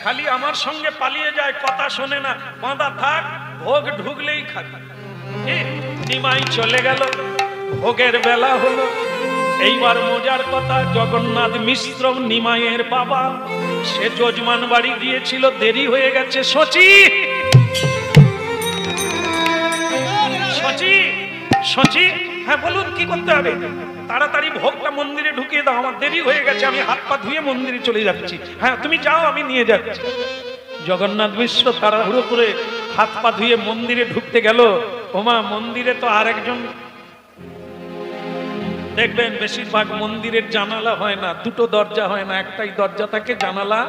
খালি আমার সঙ্গে পালিয়ে যায়, কথা শোনে না, বাঁধা থাক, ভোগ ঢুকলেই খাবে। নিমাই চলে গেল, ভোগের বেলা হলো। এইবার মজার কথা, জগন্নাথ মিশ্র নিমাইয়ের বাবা, সে যজমান বাড়ি গিয়েছিল, দেরি হয়ে গেছে। সচি সচি সচি, হ্যাঁ বলুন কি করতে হবে? তাড়াতাড়ি ভোগটা মন্দিরে ঢুকিয়ে দাও, আমার দেরি হয়ে গেছে, আমি হাত পা ধুয়ে মন্দিরে চলে যাচ্ছি। হ্যাঁ তুমি যাও, আমি নিয়ে যাচ্ছি। জগন্নাথ মিশ্র তাড়াহুড়ো করে হাত পা ধুয়ে মন্দিরে ঢুকতে গেল। ওমা, মন্দিরে তো আরেকজন, দেখবেন বেশিরভাগ মন্দিরের জানালা হয় না, দুটো দরজা হয় না, একটাই দরজা থাকে, জানালা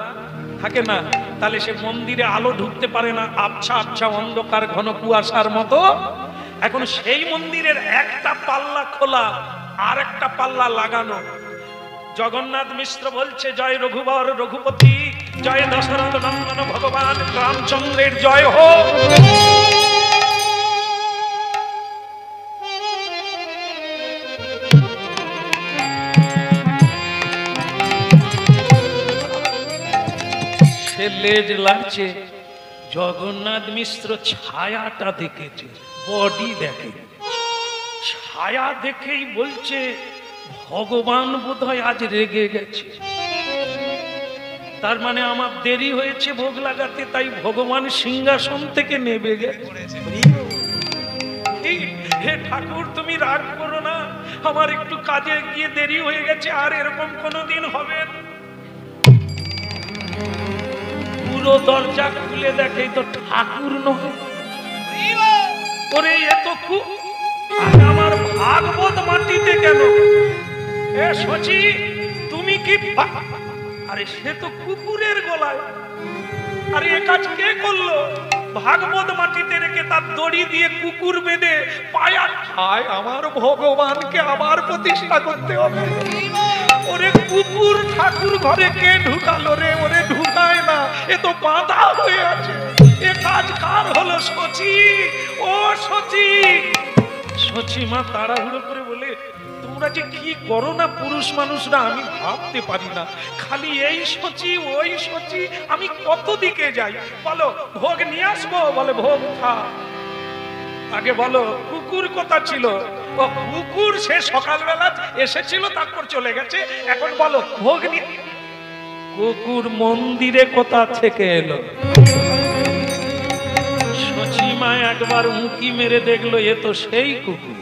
থাকে না, তাহলে সে মন্দিরে আলো ঢুকতে পারে না, আবছা আবছা অন্ধকার ঘন কুয়াশার মতো। এখন সেই মন্দিরের একটা পাল্লা খোলা, আর একটা পাল্লা লাগানো। জগন্নাথ মিশ্র বলছে, জয় রঘুবর রঘুপতি, জয় দশরথ নন্দন ভগবান রামচন্দ্রের জয় হোক। সে লেজ লাগছে, জগন্নাথ মিশ্র ছায়াটা দেখেছে, বডি দেখে, ছায়া দেখেই বলছে ভগবান বোধহয় আজ রেগে গেছে, তার মানে আমার দেরি হয়েছে ভোগ লাগাতে, তাই ভগবান সিংহাসন থেকে নেমে গেছে। হে ঠাকুর, তুমি রাগ করো না, আমার একটু কাজে গিয়ে দেরি হয়ে গেছে, আর এরকম কোনোদিন হবে না। পুরো দরজা খুলে দেখে তো ঠাকুর নয়, ওরে এ তো আমার ভাগবত মাটিতে কেন? এ সচি, তুমি কি? আরে সে তো কুকুরের গলায়। আরে এ কাজ কে করলো? ভাগবত মাটিতে রেখে তার দড়ি দিয়ে কুকুর বেঁধে পায়া খায়। আমার ভগবানকে আবার প্রতিষ্ঠা করতে হবে। ওরে কুকুর ঠাকুর ঘরে কে ঢুকালো রে? ওরে ঢুকায় না, এ তো বাঁধা হয়ে আছে। এ কাজ কার হলো? সচি, ও সচি। সচি মা তাড়াহুড়ো করে বলে, তোমরা যে কি করো না পুরুষ মানুষরা, আমি ভাবতে পারি না। খালি এই সচি ওই সচি, আমি কত দিকে যাই। বলো ভোগ নিয়ে আসবো? বলে ভোগ খা। আগে বলো কুকুর কথা ছিল? ও কুকুর সে সকালবেলা এসেছিল তারপর চলে গেছে। এখন বলো ভোগ নিয়ে। কুকুর মন্দিরে কোথা থেকে এলো? সচিমা একবার উঁকি মেরে দেখলো, এ তো সেই কুকুর।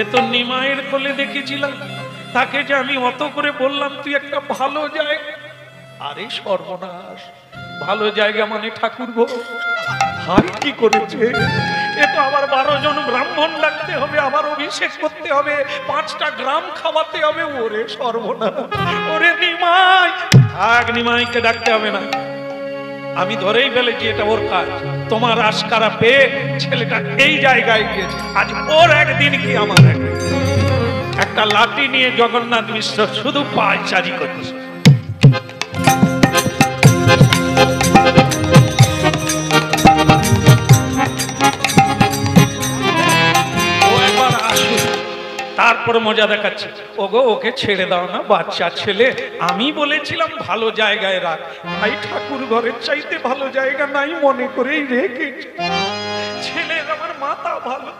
এ তো নিমাইয়ের কোলে দেখেছিলাম। তাকে যে আমি অত করে বললাম তুই একটা ভালো জায়গা। আরে সর্বনাশ, ভালো জায়গা মানে ঠাকুর গো, হাই কি করেছে? এ তো আবার 12 জন ব্রাহ্মণ ডাকতে হবে, আবার অভিষেক করতে হবে, 5টা গ্রাম খাওয়াতে হবে। ওরে সর্বনাশ, ওরে নিমাই। থাক, নিমাইকে ডাকতে হবে না, আমি ধরেই ফেলেছি এটা ওর কাজ। তোমার আশকারা পেয়ে ছেলেটা এই জায়গায় গিয়েছে। আজ ওর একদিন কি আমার একদিন। একটা লাঠি নিয়ে জগন্নাথ মিশ্র শুধু পায়চারি করছে। ও একবার আসুক, তারপরে মজা দেখাচ্ছে। ওগো ওকে ছেড়ে দাও না, বাচ্চা ছেলে। আমি বলেছিলাম ভালো জায়গায় রাখ, ভাই ঠাকুর ঘরের চাইতে ভালো জায়গা নাই মনে করেই রেখেছি। ছেলের আমার মাথা ভালো।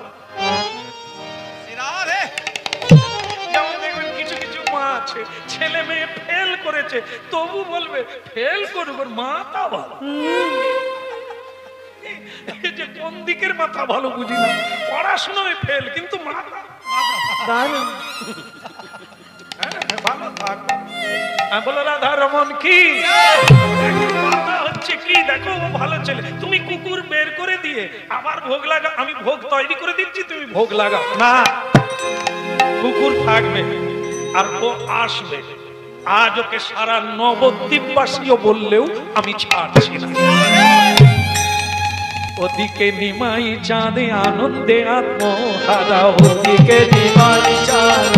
যেমন দেখবেন কিছু কিছু মা আছে, ছেলে মেয়ে ফেল করেছে তবু বলবে ফেল করবে, মাথা ভালো। যে কোন দিকের মাথা ভালো বুঝি না, পড়াশোনায় ফেল কিন্তু মাথা ভালো থাক। বলো রাধা রমন কি হচ্ছে কি? দেখো ও ভালো ছেলে, তুমি কুকুর বের করে দিয়ে আবার ভোগ লাগা। আমি ভোগ তৈরি করে দিচ্ছি, তুমি ভোগ লাগাও না। কুকুর থাকবে আর ও আসবে। আজ ওকে সারা নবদ্বীপবাসীও বললেও আমি ছাড়ছি না। ওদিকে নিমাই চাঁদে আনন্দে আত্মহারা, ওদিকে নিমাই চাঁদ,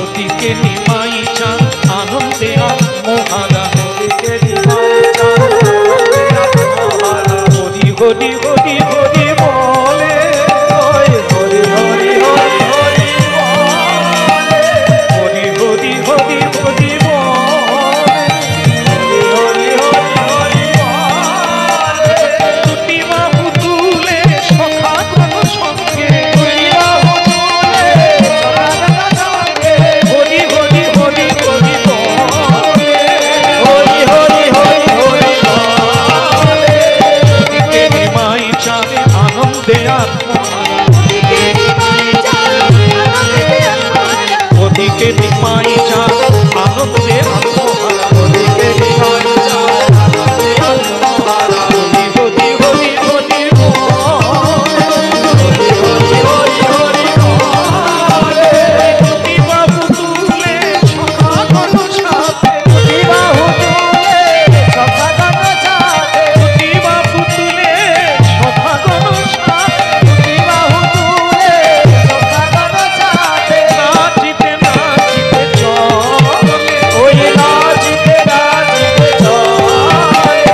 ওদিকে নিমাই চাঁদ আনন্দে আত্মহারা, ওদিকে নিমাই চাঁদ আনন্দে আত্মহারা। হরি হরি হরি হরি বলে, হরি হরি হরি হরি বলে, হরি হরি হরি হরি বলে, হরি হরি হরি বলে। দুটি বাহু তুলে সখা কোন সঙ্গে, দুটি বাহু তুলে সখা কোন সঙ্গে, হরি হরি হরি হরি বলে, হরি হরি হরি হরি বলে। ওদিকে নিমাই চাঁদে আনন্দে আত্মহারা, ওদিকে নিমাই চাঁদ আনন্দে আত্মহারা, ওদিকে নিমাই চাঁদ আনন্দে আত্মহারা। হরি হরি হরি হরি বলে, হরি হরি হরি হরি বলে। দুটি বাহু তুলে সখা কোন সাথে, দুটি বাহু তুলে সখা কোন সাথে, দুটি বাহু তুলে সখা কোন সাথে, দুটি বাহু তুলে সখা কোন সাথে। নাচিতে নাচিতে চলে, ওই নাচিতে নাচিতে চলে,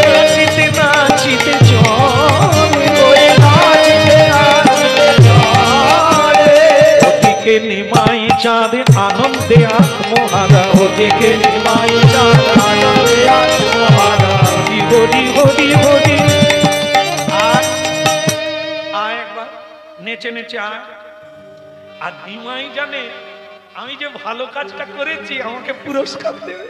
নাচিতে নাচিতে চলে, ওই নাচিতে নাচিতে চলে। ওদিকে নিমাই চাঁদ আনন্দে আত্মহারা, ওদিকে নিমাই চাঁদ আনন্দে আত্মহারা। হরি হরি হরি হরি। আয় আয় একবার নেচে নেচে আয়। আর নিমাই জানে আমি যে ভালো কাজটা করেছি আমাকে পুরস্কার দেবে।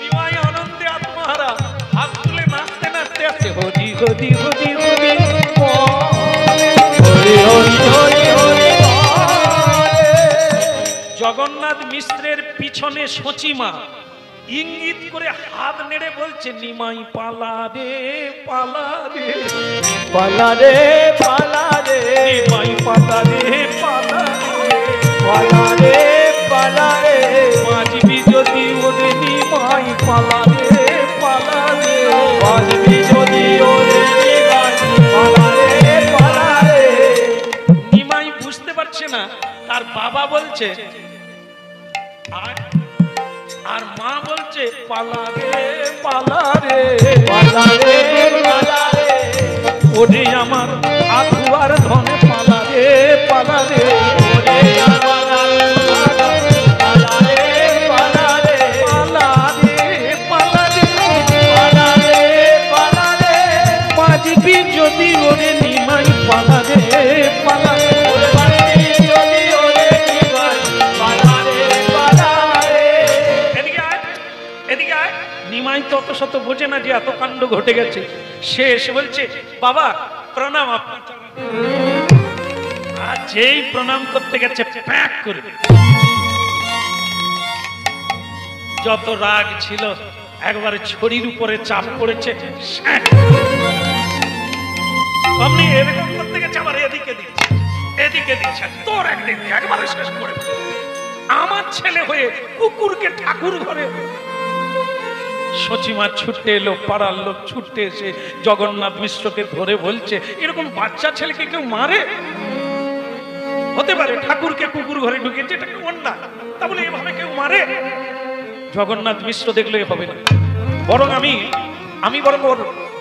নিমাই আনন্দে আত্মহারা, হাত তুলে নাচতে নাচতে আসছে। হরি হরি হরি হরি বলে, হরি হরি হরি হরি বলে। জগন্নাথ মিশ্রের পিছনে সচিমা ইঙ্গিত করে হাত নেড়ে বলছে, নিমাই পালা রে পালা রে, পালা রে পালা রে, নিমাই পালা রে পালা রে, পালা রে পালা রে। বাঁচবি যদি ওরে বলছে আর মা বলছে পালা রে পালা রে পালা রে পালা রে ওরে আমার আধুয়ার ধনে পালা রে পালা রে ওরে আমার পালা রে পালা রে পালা রে পালা রে পালা রে পালা রে বাজবি যদি ওরে নিমাই পালা রে পালা রে ওরে বাড়ি যদি ওরে নিমাই পালা রে পালা রে এদিকে আয় এদিকে আয়। নিমাই তো অত শত বোঝে না যে এত কাণ্ড ঘটে গেছে। সে এসে বলছে বাবা প্রণাম আপনার। আর যেই প্রণাম করতে গেছে প্যাক করে যত রাগ ছিল একবারে ছড়ির উপরে চাপ পড়েছে। আপনি এরকম করতে গেছে আবার এদিকে দিচ্ছে এদিকে দিচ্ছে তোর একদিন একবারে শেষ করে দিল। আমার ছেলে হয়ে কুকুরকে ঠাকুর ঘরে। সচিমা ছুটে এলো, পাড়ার লোক ছুটে এসে জগন্নাথ মিশ্রকে ধরে বলছে এরকম বাচ্চা ছেলেকে কেউ মারে? হতে পারে ঠাকুরকে কুকুর ঘরে ঢুকিয়েছে, এটা কেউ অন্যায়, তা বলে এভাবে কেউ মারে? জগন্নাথ মিশ্র দেখলে হবে না, বরং আমি বরং ওর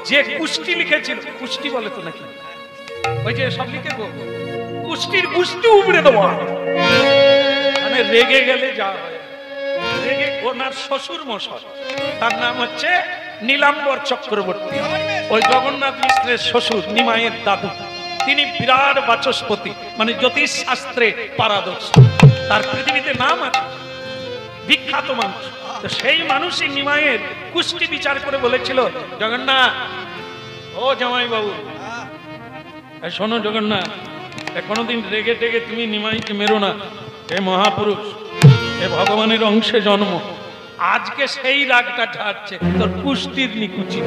যে কুষ্টি লিখেছিল, কুষ্টি বলে তো নাকি, ওই যে সব লিখে কুষ্টির কুষ্টি উপড়ে দেওয়া, মানে রেগে গেলে যা হয়। রেগে ওনার শ্বশুর মশাই, তার নাম হচ্ছে নীলাম্বর চক্রবর্তী, ওই জগন্নাথ মিশ্রের শ্বশুর নিমাইয়ের দাদু, তিনি বিরাট বাচস্পতি, মানে জ্যোতিষ শাস্ত্রে পারদর্শী, তার পৃথিবীতে নাম আছে, বিখ্যাত মানুষ। তো সেই মানুষই নিমাইয়ের কুষ্টি বিচার করে বলেছিল জগন্নাথ, ও জামাই বাবু শোনো জগন্নাথ, কোনোদিন রেগে টেগে তুমি নিমাইকে মেরো না, এ মহাপুরুষ, এ ভগবানের অংশে জন্ম, আজকে সেই রাগটা ঝাড়ছে তোর কুষ্টির নিকুচি।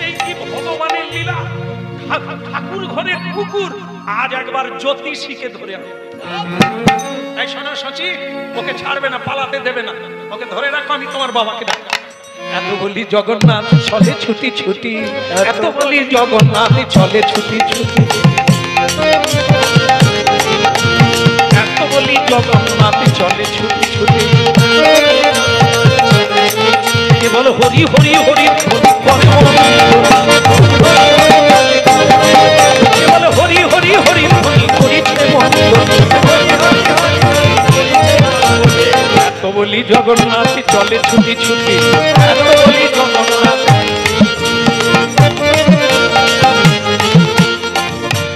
এই কি ভগবানের লীলা, ঠাকুর ঘরের কুকুর আজ একবার জ্যোতিষীকে ধরে আনে। এই শোনো সচি, ওকে ছাড়বে না, পালাতে দেবে না, ওকে ধরে রাখো, আমি তোমার বাবাকে ডাক। এত বলি জগন্নাথ চলে ছুটি ছুটি, এত বলি জগন্নাথ চলে ছুটি ছুটি, এত বলি জগন্নাথ চলে ছুটি ছুটি, কেবল হরি হরি হরি হরি করে কেবল হরি হরি হরি হরি করিছে এত বলি জগন্নাথ চলে ছুটি ছুটি, এত বলি জগন্নাথ।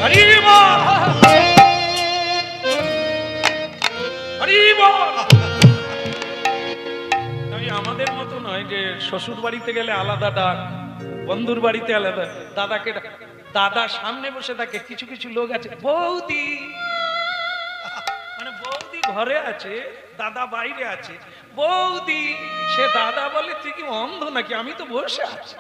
হরি বল হরি বল। আমাদের মতো নয় যে শ্বশুর বাড়িতে গেলে আলাদা ডাক, বন্ধুর বাড়িতে আলাদা, দাদাকে দাদা সামনে বসে থাকে, কিছু কিছু লোক আছে বৌদি, মানে বৌদি ঘরে আছে, দাদা বাইরে আছে, বৌদি, সে দাদা বলে তুই কি অন্ধ নাকি, আমি তো বসে আছি।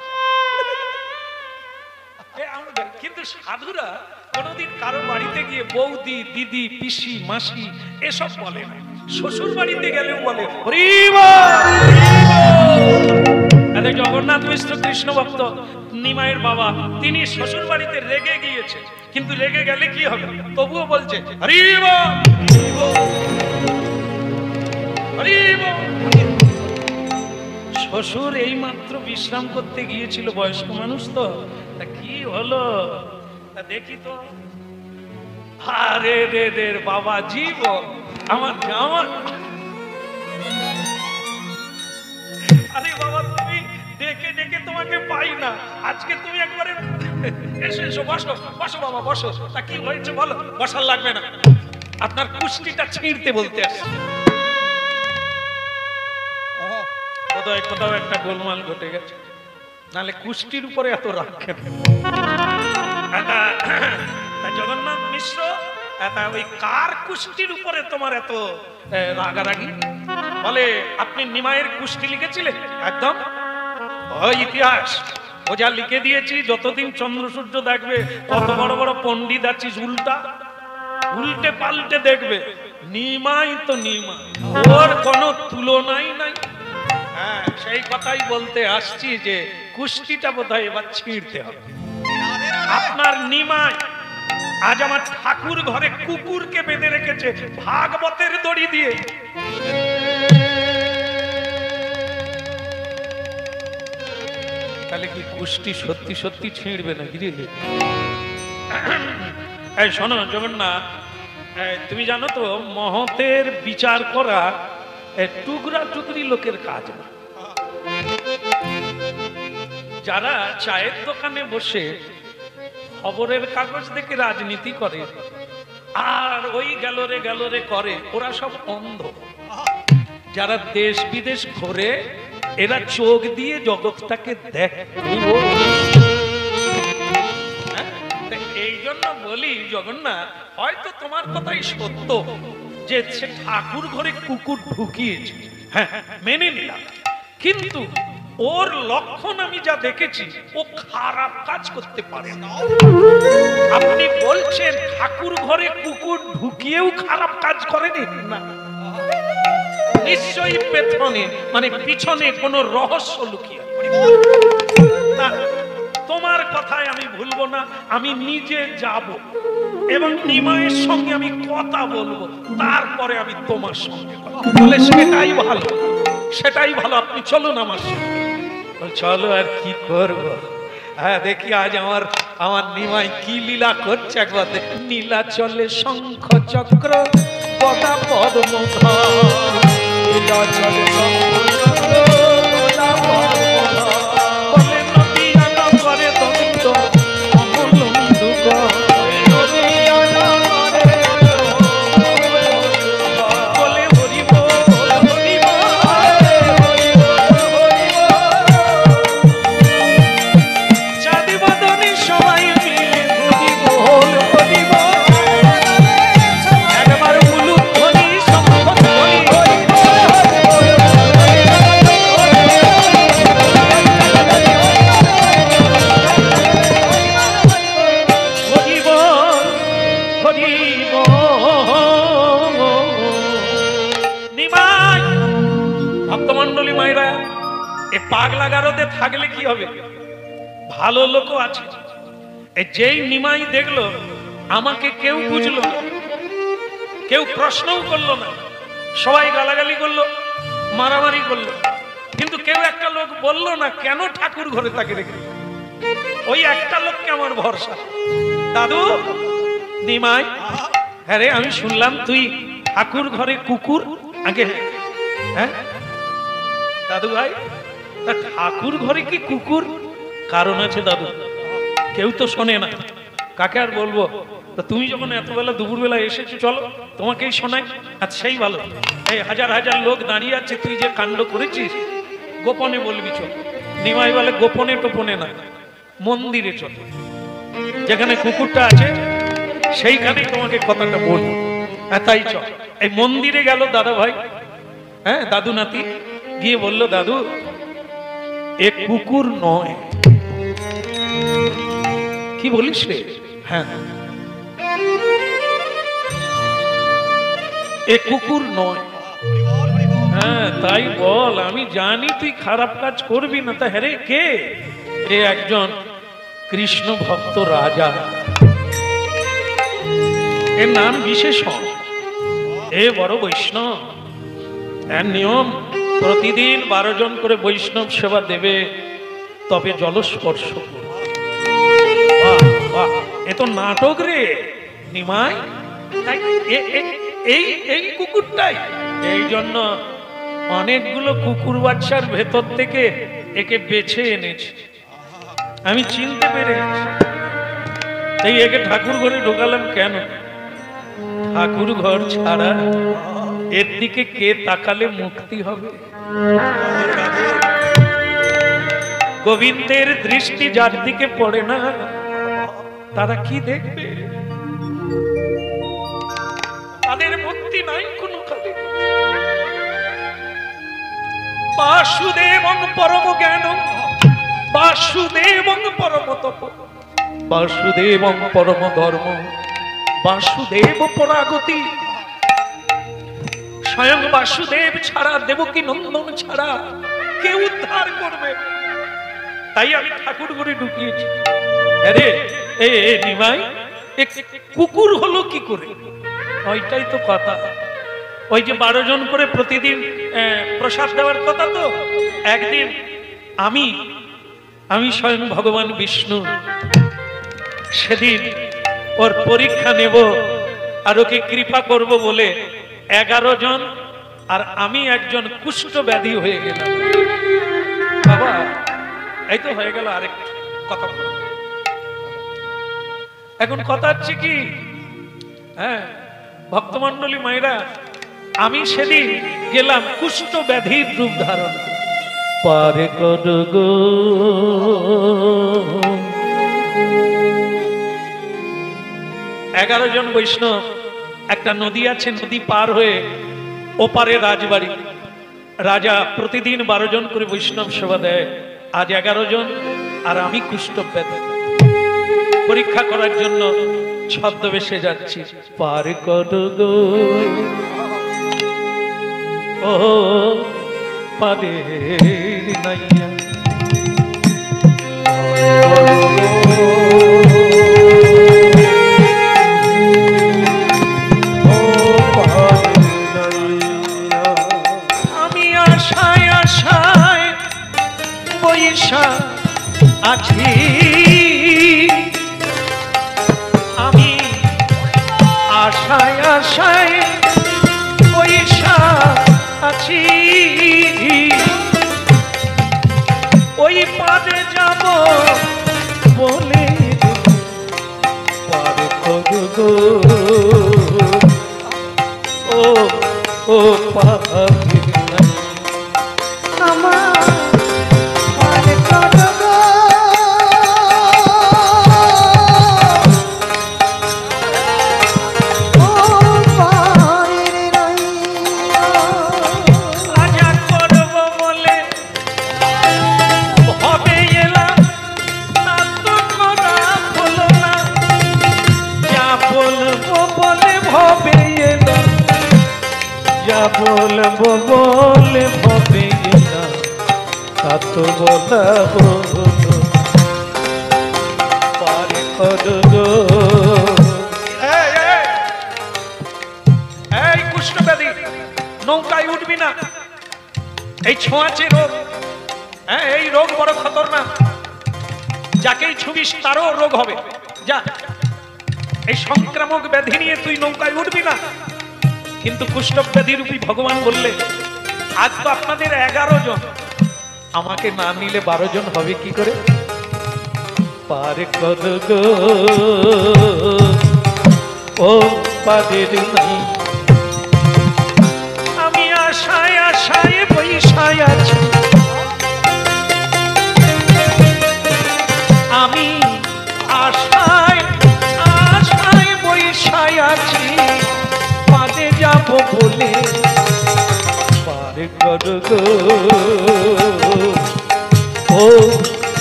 কিন্তু সাধুরা কোনোদিন কারো বাড়িতে গিয়ে বৌদি, দিদি, পিসি, মাসি এসব বলে না, শ্বশুর বাড়িতে গেলেও বলে হরি বল। জগন্নাথ মিশ্র কৃষ্ণ ভক্ত নিমাইয়ের বাবা, তিনি শ্বশুর বাড়িতে রেগে গিয়েছে, কিন্তু রেগে গেলে কি হবে, তবুও বলছে হরি বল হরি বল। শ্বশুর এই মাত্র বিশ্রাম করতে গিয়েছিল, বয়স্ক মানুষ তো, তা কি হলো তা দেখি তো, আরে রে রে বাবা জীবন আমার জামার, আরে বাবা তুমি ডেকে ডেকে তোমাকে পাই না, আজকে তুমি একবারে এসো এসো, বসো বসো বাবা বসো। তা কি হয়েছে বলো? বসার লাগবে না, আপনার কুষ্টিটা ছিঁড়তে বলতে আসছে। কোথাও কোথাও একটা গোলমাল ঘটে গেছে, নাহলে কুষ্টির উপরে এত রাগ কেন? জগন্নাথ মিশ্র ওই কার কুষ্টির উপরে তোমার এত রাগারাগি? বলে আপনি নিমাইয়ের কুষ্টি লিখেছিলেন, একদম ওই ইতিহাস ও যা লিখে দিয়েছি, যতদিন চন্দ্র সূর্য দেখবে কত বড় বড় পণ্ডিত আছিস, উল্টে পাল্টে দেখবে, নিমাই তো নিমাই, ওর কোনো তুলনাই নাই। হ্যাঁ সেই কথাই বলতে আসছি যে কুষ্টিটা বোধহয় এবার ছিঁড়তে হবে। আপনার নিমাই আজ আমার ঠাকুর ঘরে কুকুরকে বেঁধে রেখেছে ভাগবতের দড়ি দিয়ে। তাহলে কি কুষ্টি সত্যি সত্যি ছিঁড়বে না গিরে? এই শোনো জগন্নাথ, তুমি জানো তো মহতের বিচার করা টুকরা টুকরি লোকের কাজ না। যারা চায়ের দোকানে বসে খবরের কাগজ দেখে রাজনীতি করে আর ওই গেলরে করে, ওরা সব অন্ধ। যারা দেশ বিদেশ ঘুরে এরা চোখ দিয়ে জগৎটাকে দেখে। এই জন্য বলি জগন্নাথ, হয়তো তোমার কথাই সত্য যে সে ঠাকুর ঘরে কুকুর ঢুকিয়েছে, হ্যাঁ মেনে নিলাম, কিন্তু ওর লক্ষণ আমি যা দেখেছি ও খারাপ কাজ করতে পারে না। আপনি বলছেন ঠাকুর ঘরে কুকুর ঢুকিয়েও খারাপ কাজ করেনি? না, নিশ্চয়ই পেছনে মানে পিছনে কোনো রহস্য লুকিয়ে না। তোমার কথায় আমি ভুলবো না, আমি নিজে যাব এবং নিমাইয়ের সঙ্গে আমি কথা বলবো, তারপরে আমি তোমার সঙ্গে বলে সেটাই ভালো, সেটাই ভালো। আপনি চলুন আমার সঙ্গে। চলো, আর কি করবো? হ্যাঁ দেখি আজ আমার নিমাই কি লীলা করছে একবার দেখ। নীলা চলে শঙ্খ চক্র গদা পদ্ম লীলা চলে বলে নদী আনা করে দন্ত অমলন্দুক বলে হরিব হরিব চাঁদি বদনে সবাই মিলে হরিব হরিব একবার মুলুক ধ্বনি শঙ্খ ধ্বনি হরিব হরিব। নিমাই ভক্তমন্ডলী মায়েরা, এ পাগলা গারদে থাকলে কি হবে? ভালো লোকও আছে। এই যেই নিমাই দেখলো আমাকে কেউ বুঝলো না, কেউ প্রশ্নও করলো না, সবাই গালাগালি করলো, মারামারি করলো, কিন্তু কেউ একটা লোক বললো না কেন ঠাকুর ঘরে তাকে রেখে। ওই একটা লোককে আমার ভরসা। দাদু নিমাই, হ্যাঁ রে আমি শুনলাম তুই ঠাকুর ঘরে কুকুর আগে। হ্যাঁ দাদু ভাই, তা ঠাকুর ঘরে কি কুকুর? কারণ আছে দাদু, কেউ তো শোনে না, কাকে আর বলবো। তা তুমি যখন এতবেলা দুপুরবেলা এসেছো, চলো তোমাকেই শোনাই। আর সেই ভালো, এই হাজার হাজার লোক দাঁড়িয়ে আছে, তুই যে কাণ্ড করেছিস গোপনে বলবি। চল। নিমাই বলে গোপনে টোপনে না, মন্দিরে চল, যেখানে কুকুরটা আছে সেইখানেই তোমাকে কথাটা বলবো। হ্যাঁ তাই চল। এই মন্দিরে গেল দাদা ভাই, হ্যাঁ দাদু নাতি গিয়ে বলল, দাদু এ কুকুর নয়। কি বলিস রে? হ্যাঁ এ কুকুর নয়। হ্যাঁ তাই বল, আমি জানি তুই খারাপ কাজ করবি না। তা হ্যাঁ কে? এ একজন কৃষ্ণ ভক্ত রাজা, এর নাম বিশেষণ, এ বড় বৈষ্ণব। এর নিয়ম প্রতিদিন 12 জন করে বৈষ্ণব সেবা দেবে, তবে জলস্পর্শ করবে। এ তো নাটক রে নিমাই। এই কুকুরটাই, এই জন্য অনেকগুলো কুকুর বাচ্চার ভেতর থেকে একে বেছে এনেছি, আমি চিনতে পেরেছি। তাই একে ঠাকুর ঘরে ঢোকালাম। কেন? ঠাকুর ঘর ছাড়া এর দিকে কে তাকালে মুক্তি হবে? গোবিন্দের দৃষ্টি যার দিকে পড়ে না তারা কি দেখবে? তাদের মুক্তি নাই কোনো কালে। বাসুদেবং পরম জ্ঞান, বাসুদেবং পরম তপ, বাসুদেবং পরম ধর্ম, বাসুদেব পরাগতি। স্বয়ং বাসুদেব ছাড়া, দেবকী নন্দন ছাড়া কে উদ্ধার করবে? তাই আমি ঠাকুর ঘরে ঢুকিয়েছি। আরে এ নিমাই, কুকুর হলো কি করে? ওইটাই তো কথা। ওই যে 12 জন করে প্রতিদিন প্রসাদ দেওয়ার কথা, তো একদিন আমি স্বয়ং ভগবান বিষ্ণু সেদিন ওর পরীক্ষা নেব আর ওকে কৃপা করব বলে 11 জন আর আমি একজন কুষ্ঠ ব্যাধি হয়ে গেলাম। বাবা এই তো হয়ে গেল। আরেক কথা, এখন কথা হচ্ছে কি, হ্যাঁ ভক্তমন্ডলী মায়েরা, আমি সেদিন গেলাম কুষ্ঠ ব্যাধির রূপ ধারণ পারে কর গো। 11 জন বৈষ্ণব, একটা নদী আছে, নদী পার হয়ে ওপারে রাজবাড়ি। রাজা প্রতিদিন 12 জন করে বৈষ্ণব সেবা দেয়, আজ 11 জন আর আমি কুষ্ঠ ব্যাধি পরীক্ষা করার জন্য ছদ্মবেশে যাচ্ছি। পার কর গো ও পারে নাইয়া, আমি আশায় আশায় বৈশা আছি, আমি আশায় আশায় বৈশা আছি, ওই পারে যাব বলে পারে গো ও পারে আমার পারে কর গো, ও পারে নাইয়া। রাজা করব বলে ভবে এলাম, তা তো করা হলো না, যা বলবো বলে ভবে এলাম, যা বলবো বলে ভবে এলাম, তা তো বলা হলো পারে কর গো। এই কুষ্ঠ ব্যাধি, নৌকায় উঠবি না, এই ছোঁয়াচে রোগ, হ্যাঁ এই রোগ বড় খতরনাক, যাকেই ছুবিস তারও রোগ হবে। যা, এই সংক্রামক ব্যাধি নিয়ে তুই নৌকায় উঠবি না। কিন্তু কুষ্ঠ ব্যাধি রূপী ভগবান বললে, আজ তো আপনাদের 11 জন, আমাকে না নিলে 12 জন হবে কি করে? পার কর গো ও পাদের নাই, আমি আশায় আশায় বৈশায় আছি, আমি আশায় আশায় বৈশায় আছি, পাদে যাব বলে পার কর গো ও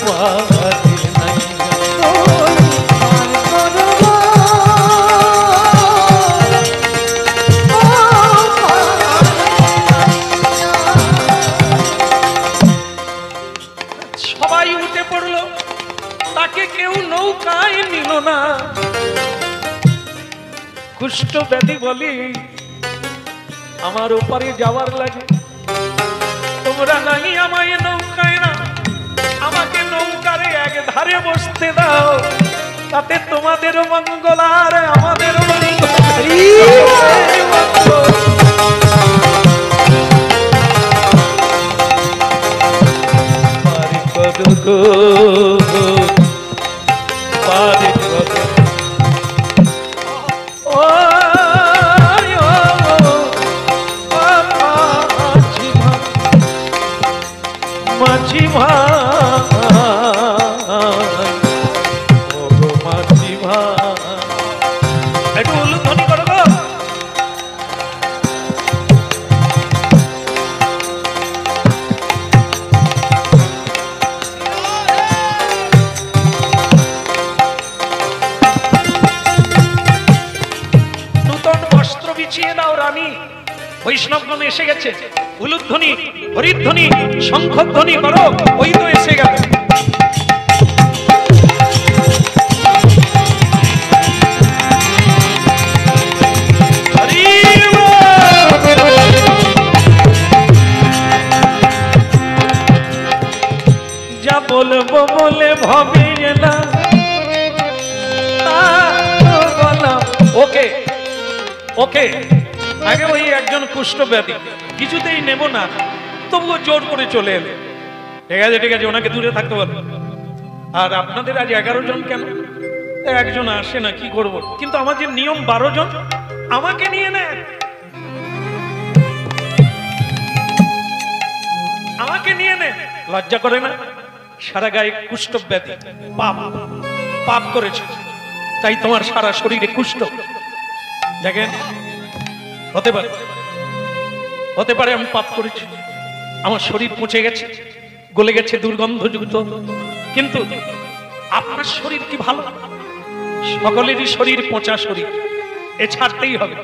পাদের নাই। সবাই উঠে পড়লো, তাকে কেউ নৌকায় নিল না। কুষ্ঠ ব্যাধি বলি, আমার ওপারে যাওয়ার লাগে, তোমরা নাই আমায় নৌকায় না, আমাকে নৌকারে এক ধারে বসতে দাও, তাতে তোমাদেরও মঙ্গল আর আমাদেরও মঙ্গল। পারে কর গো পারে কর, ও মাঝি ভাই, ও মাঝি ভাই, একটু উলুধ্বনি করো গো। নূতন বস্ত্র বিছিয়ে দাও রানী, বৈষ্ণবগণ এসে গেছে, উলুধ্বনি হরিধ্বনি শঙ্খধ্বনি করো, ওই তো এসে গেল। বলবো বলে ভাবি না বললাম ওকে ওকে আগে ওই একজন কুষ্ঠ ব্যাধি কিছুতেই নেব না তবুও জোর করে চলে এলে ঠিক আছে ওনাকে দূরে থাকতে বলো আর আপনাদের আজ 11 জন কেন একজন আসে না কি করব কিন্তু আমাদের নিয়ম 12 জন আমাকে নিয়ে নেন আমাকে নিয়ে নেন লজ্জা করে না সারা গায়ে কুষ্ঠ ব্যাধি পাপ পাপ করেছে তাই তোমার সারা শরীরে কুষ্ঠ দেখেন হতে পারে আমি পাপ করেছি আমার শরীর পচে গেছে গলে গেছে দুর্গন্ধযুক্ত কিন্তু আপনার শরীর কি ভালো সকলেরই শরীর পচা শরীর এ ছাড়তেই হবে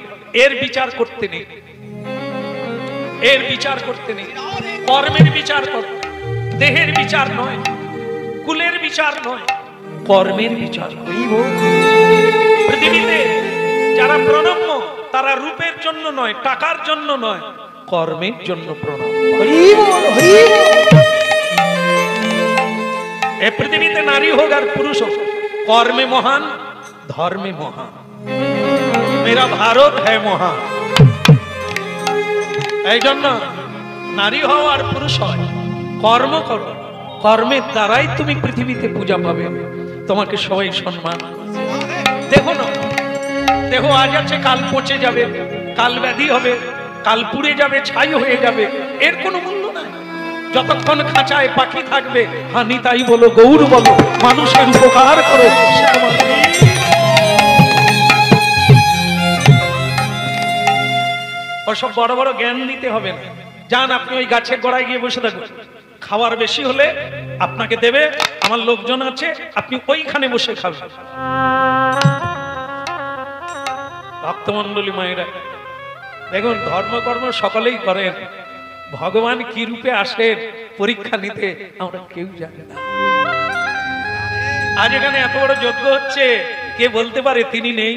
এর বিচার করতে নেই এর বিচার করতে নেই কর্মের বিচার কর দেহের বিচার নয় কুলের বিচার নয় কর্মের বিচার পৃথিবীতে যারা প্রণম্য তারা রূপের জন্য নয় টাকার জন্য নয় কর্মের জন্য প্রণম্য এ পৃথিবীতে নারী হোক আর পুরুষ হোক কর্মে মহান ধর্মে মহান মেরা ভারত হ্যায় মহান এই জন্য নারী হও আর পুরুষ হয় কর্ম করো কর্মের দ্বারাই তুমি পৃথিবীতে পূজা পাবে তোমাকে সবাই সম্মান দেখো না দেহ আজ আছে কাল পচে যাবে কাল ব্যাধি হবে কাল পুড়ে যাবে ছাই হয়ে যাবে এর কোনো মূল্য নাই যতক্ষণ খাঁচায় পাখি থাকবে হানি তাই বলো গৌর বলো মানুষের উপকার করো ওসব বড় বড় জ্ঞান দিতে হবে না যান আপনি ওই গাছের গোড়ায় গিয়ে বসে থাকুন খাওয়ার বেশি হলে আপনাকে দেবে আমার লোকজন আছে আপনি ওইখানে বসে খাবেন ভক্তমণ্ডলী মায়েরা দেখুন ধর্মকর্ম সকলেই করেন ভগবান কি রূপে আসেন পরীক্ষা নিতে আমরা কেউ জানি না আজ এখানে এত বড় যজ্ঞ হচ্ছে কে বলতে পারে তিনি নেই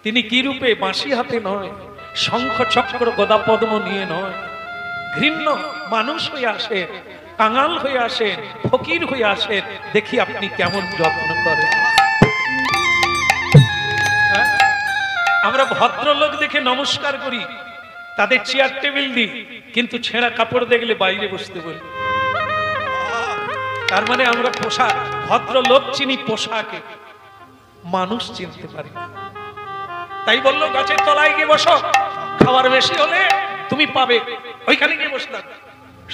তিনি কি রূপে বাঁশি হাতে নয় শঙ্খ চক্র গদা পদ্ম নিয়ে নয় ঘৃণ্য মানুষ হয়ে আসেন কাঙাল হয়ে আসেন ফকির হয়ে আসেন দেখি আপনি কেমন যত্ন করেন আমরা ভদ্রলোক দেখে নমস্কার করি তাদের চেয়ার টেবিল দিই কিন্তু ছেঁড়া কাপড় দেখলে বাইরে বসতে বলি তার মানে আমরা পোশাক ভদ্রলোক চিনি পোশাকে মানুষ চিনতে পারি তাই বললো গাছের তলায় গিয়ে বসো খাবার বেশি হলে তুমি পাবে ওইখানে গিয়ে বসে থাকো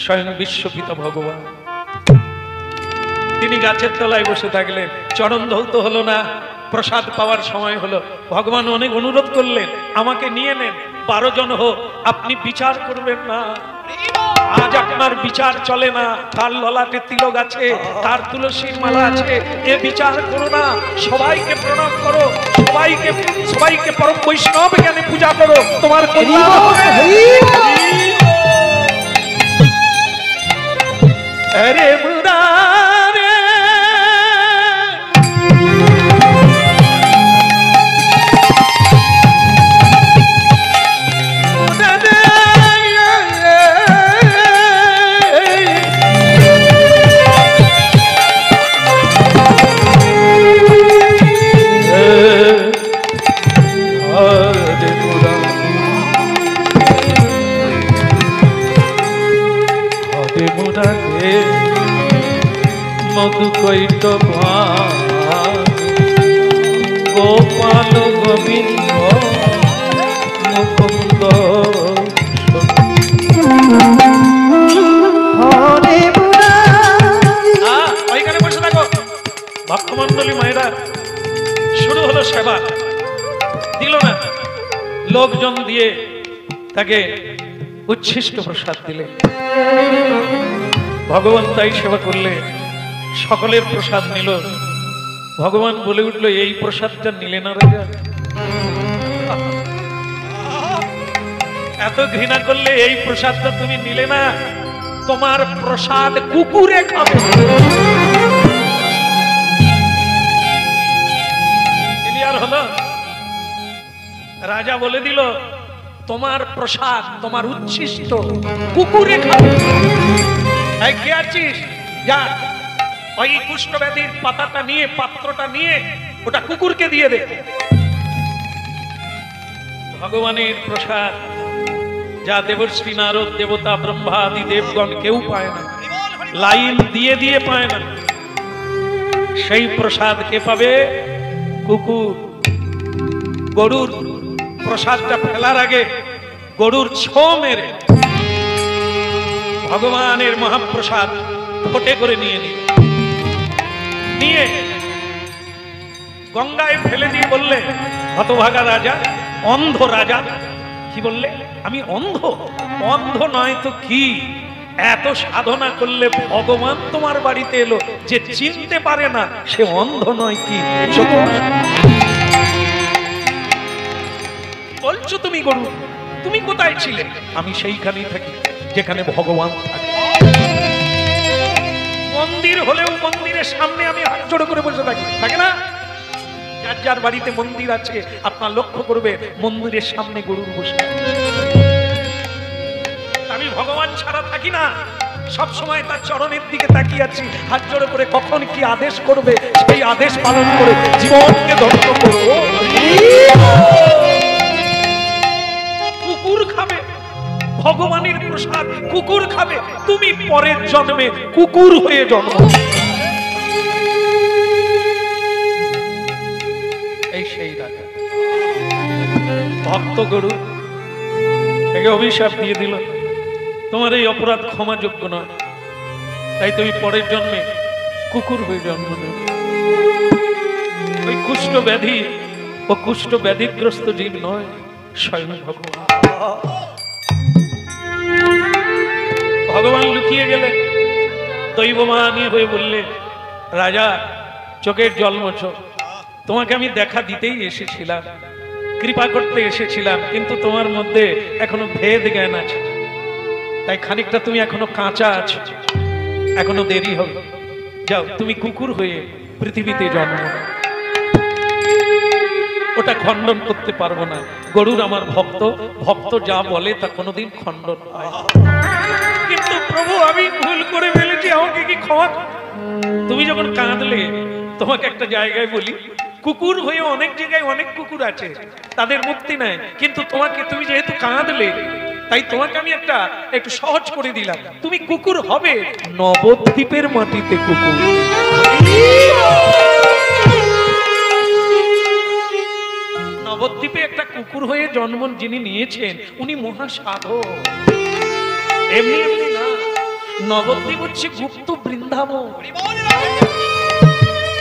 স্বয়ং বিশ্বপিতা ভগবান তিনি গাছের তলায় বসে থাকলেন চরণ ধৌত হলো না প্রসাদ পাওয়ার সময় হলো ভগবান অনেক অনুরোধ করলেন আমাকে নিয়ে নেন 12 জন হোক আপনি বিচার করবেন না আজ আপনার বিচার চলে না তার ললাটে তিলক আছে তার তুলসীর মালা আছে এ বিচার করো না সবাইকে প্রণাম করো সবাইকে পরম বৈষ্ণব জ্ঞানে পূজা করো তোমার কল্যাণ হবে আরে মুরারে মধু কৈট গোপাল গোবিন্দ মুকুন্দ ওইখানে বসে থাকো ভক্তমণ্ডলী মায়েরা শুরু হলো সেবা দিল না লোকজন দিয়ে তাকে উচ্ছিষ্ট প্রসাদ দিলে ভগবান তাই সেবা করলে সকলের প্রসাদ নিল ভগবান বলে উঠলো এই প্রসাদটা নিলে না রাজা এত ঘৃণা করলে এই প্রসাদটা তুমি নিলে না তোমার প্রসাদ কুকুরে খাবে ক্লিয়ার হলো রাজা বলে দিল তোমার প্রসাদ তোমার উচ্ছিষ্ট কুকুরে খাবে কে আছিস যা ওই কুষ্ঠব্যাধির পাতাটা নিয়ে, পাত্রটা নিয়ে ওটা কুকুরকে দিয়ে দে। ভগবানের প্রসাদ যা দেবশ্রী নারদ, দেবতা, ব্রহ্মা আদি দেবগণ কেউ পায় না, লাইন দিয়ে দিয়ে পায় না, সেই প্রসাদ কে পাবে? কুকুর। গরুর প্রসাদটা ফেলার আগে গরুর ছো মেরে ভগবানের মহাপ্রসাদ ফোটে করে নিয়ে গঙ্গায় ফেলে দিয়ে বললে, হতভাগা রাজা, অন্ধ রাজা, কি বললে? আমি অন্ধ? অন্ধ নয় তো কি, এত সাধনা করলে ভগবান তোমার বাড়িতে এলো, যে চিনতে পারে না সে অন্ধ নয় কি বলছো তুমি? গরু, তুমি কোথায় ছিলে? আমি সেইখানেই থাকি যেখানে ভগবান থাকে। মন্দির হলেও মন্দিরের সামনে আমি হাত জোড়ো করে বসে থাকি, থাকে না? যার যার বাড়িতে মন্দির আছে আপনার লক্ষ্য করবে মন্দিরের সামনে গরুর বসে। আমি ভগবান ছাড়া থাকি না, সব সময় তার চরণের দিকে তাকিয়ে আছি, হাত জোড়ো করে কখন কি আদেশ করবে সেই আদেশ পালন করে জীবনকে ধন্য করব। কুকুর খাবে ভগবানের প্রসাদ, কুকুর খাবে। তুমি পরের জন্মে কুকুর হয়ে জন্ম। এই সেই রাজা ভক্ত গরু একে অভিশাপ দিয়ে দিল, তোমার এই অপরাধ ক্ষমাযোগ্য নয়, তাই তুমি পরের জন্মে কুকুর হয়ে জন্ম নেবে। ওই কুষ্ঠ ব্যাধি ও কুষ্ঠ ব্যাধিগ্রস্ত জীব নয়, স্বয়ং ভগবান। ভগবান লুকিয়ে গেলেন, দৈবমানী হয়ে বললে, রাজা চোখের জল মোছো, তোমাকে আমি দেখা দিতেই এসেছিলাম, কৃপা করতে এসেছিলাম, কিন্তু তোমার মধ্যে এখনো ভেদ জ্ঞান আছে, তাই খানিকটা তুমি এখনো কাঁচা আছো, এখনো দেরি হবে। যাও, তুমি কুকুর হয়ে পৃথিবীতে জন্ম নাও। ওটা খণ্ডন করতে পারবো না। গরুর আমার ভক্ত, ভক্ত যা বলে তা কোনোদিন খণ্ডন হয়। কিন্তু প্রভু আমি ভুল করে ফেলেছি, আমাকে কি ক্ষমা? তুমি যখন কাঁদলে, তোমাকে একটা জায়গায় বলি, কুকুর হয়ে অনেক জায়গায় অনেক কুকুর আছে, তাদের মুক্তি নাই, কিন্তু তোমাকে, তুমি যেহেতু কাঁদলে, তাই তোমাকে আমি একটু সহজ করে দিলাম। তুমি কুকুর হবে নবদ্বীপের মাটিতে কুকুর। নবদ্বীপে একটা কুকুর হয়ে জন্ম যিনি নিয়েছেন উনি মহাসাধক, এমনি এমনি না। নবদ্বীপ হচ্ছে গুপ্ত বৃন্দাবন,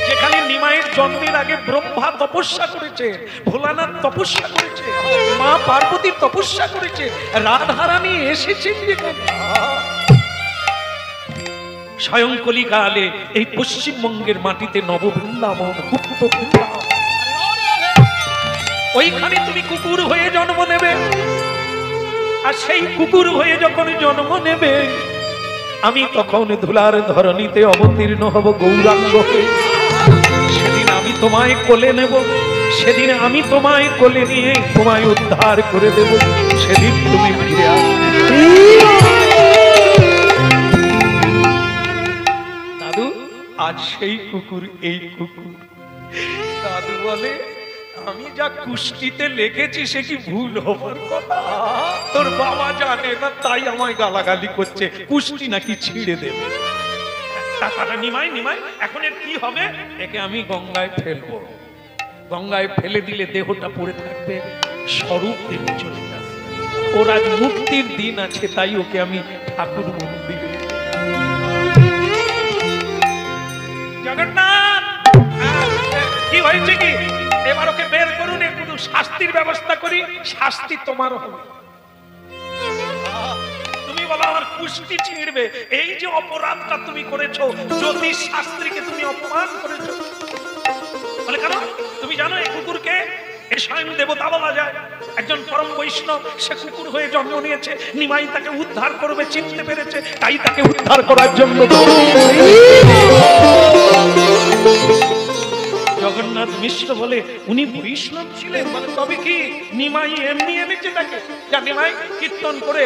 যেখানে নিমাইয়ের জন্মের আগে ব্রহ্মা তপস্যা করেছে, ভোলানাথ তপস্যা করেছে, মা পার্বতী তপস্যা করেছে, রাধারানী এসেছেন যেখানে। স্বয়ং কলিকালে এই পশ্চিমবঙ্গের মাটিতে নববৃন্দাবন, গুপ্ত বৃন্দাবন, ওইখানে তুমি কুকুর হয়ে জন্ম নেবে। আর সেই কুকুর হয়ে যখন জন্ম নেবে, আমি তখন ধুলার ধরণীতে অবতীর্ণ হব গৌরাঙ্গ হয়ে। সেদিন আমি তোমায় কোলে নেব, সেদিন আমি তোমায় কোলে নিয়ে তোমায় উদ্ধার করে দেব, সেদিন তুমি ফিরে আসবে। দাদু, আজ সেই কুকুর, এই কুকুর। দাদু বলে, আমি যা কুষ্টিতে লিখেছি সে কি ভুল হবার কথা? তোর বাবা জানে না, তাই আমায় গালাগালি করছে, কুষ্টি নাকি ছিঁড়ে দেবে। নিমাই, এখন এর কি হবে? একে আমি গঙ্গায় ফেলবো। গঙ্গায় ফেলে দিলে দেহটা পড়ে থাকবে, স্বরূপ দেবে চলে যাবে। ওর আজ মুক্তির দিন আছে, তাই ওকে আমি ঠাকুর মন্দিরে। জগন্নাথ, কি হয়েছে কি? এবার ওকে বের করুন, একটু শাস্তির ব্যবস্থা করি, শাস্তি তোমার হবে। তুমি বলো আমার কুষ্টি ছিঁড়বে, এই যে অপরাধটা তুমি করেছো, জ্যোতিষ শাস্ত্রীকে তুমি অপমান করেছো। বলে কেন? তুমি জানো এই কুকুরকে স্বয়ং দেবতা বলা যায়, একজন পরম বৈষ্ণব, সে কুকুর হয়ে জন্ম নিয়েছে, নিমাই তাকে উদ্ধার করবে চিনতে পেরেছে, তাই তাকে উদ্ধার করার জন্য। জগন্নাথ মিশ্র বলে, উনি বৈষ্ণব ছিলেন, মানে তবে কি নিমাই এমনি এনেছে তাকে? যা নিমাই, কীর্তন করে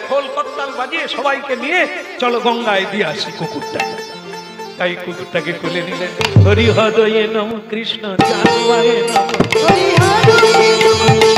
খোল করতাল বাজিয়ে সবাইকে নিয়ে চলো গঙ্গায় দিয়ে আসি কুকুরটা। তাই কুকুরটাকে কোলে নিলেন। হরি হৃদয়ে নম কৃষ্ণ জানুয়ারে নম। হরি হরি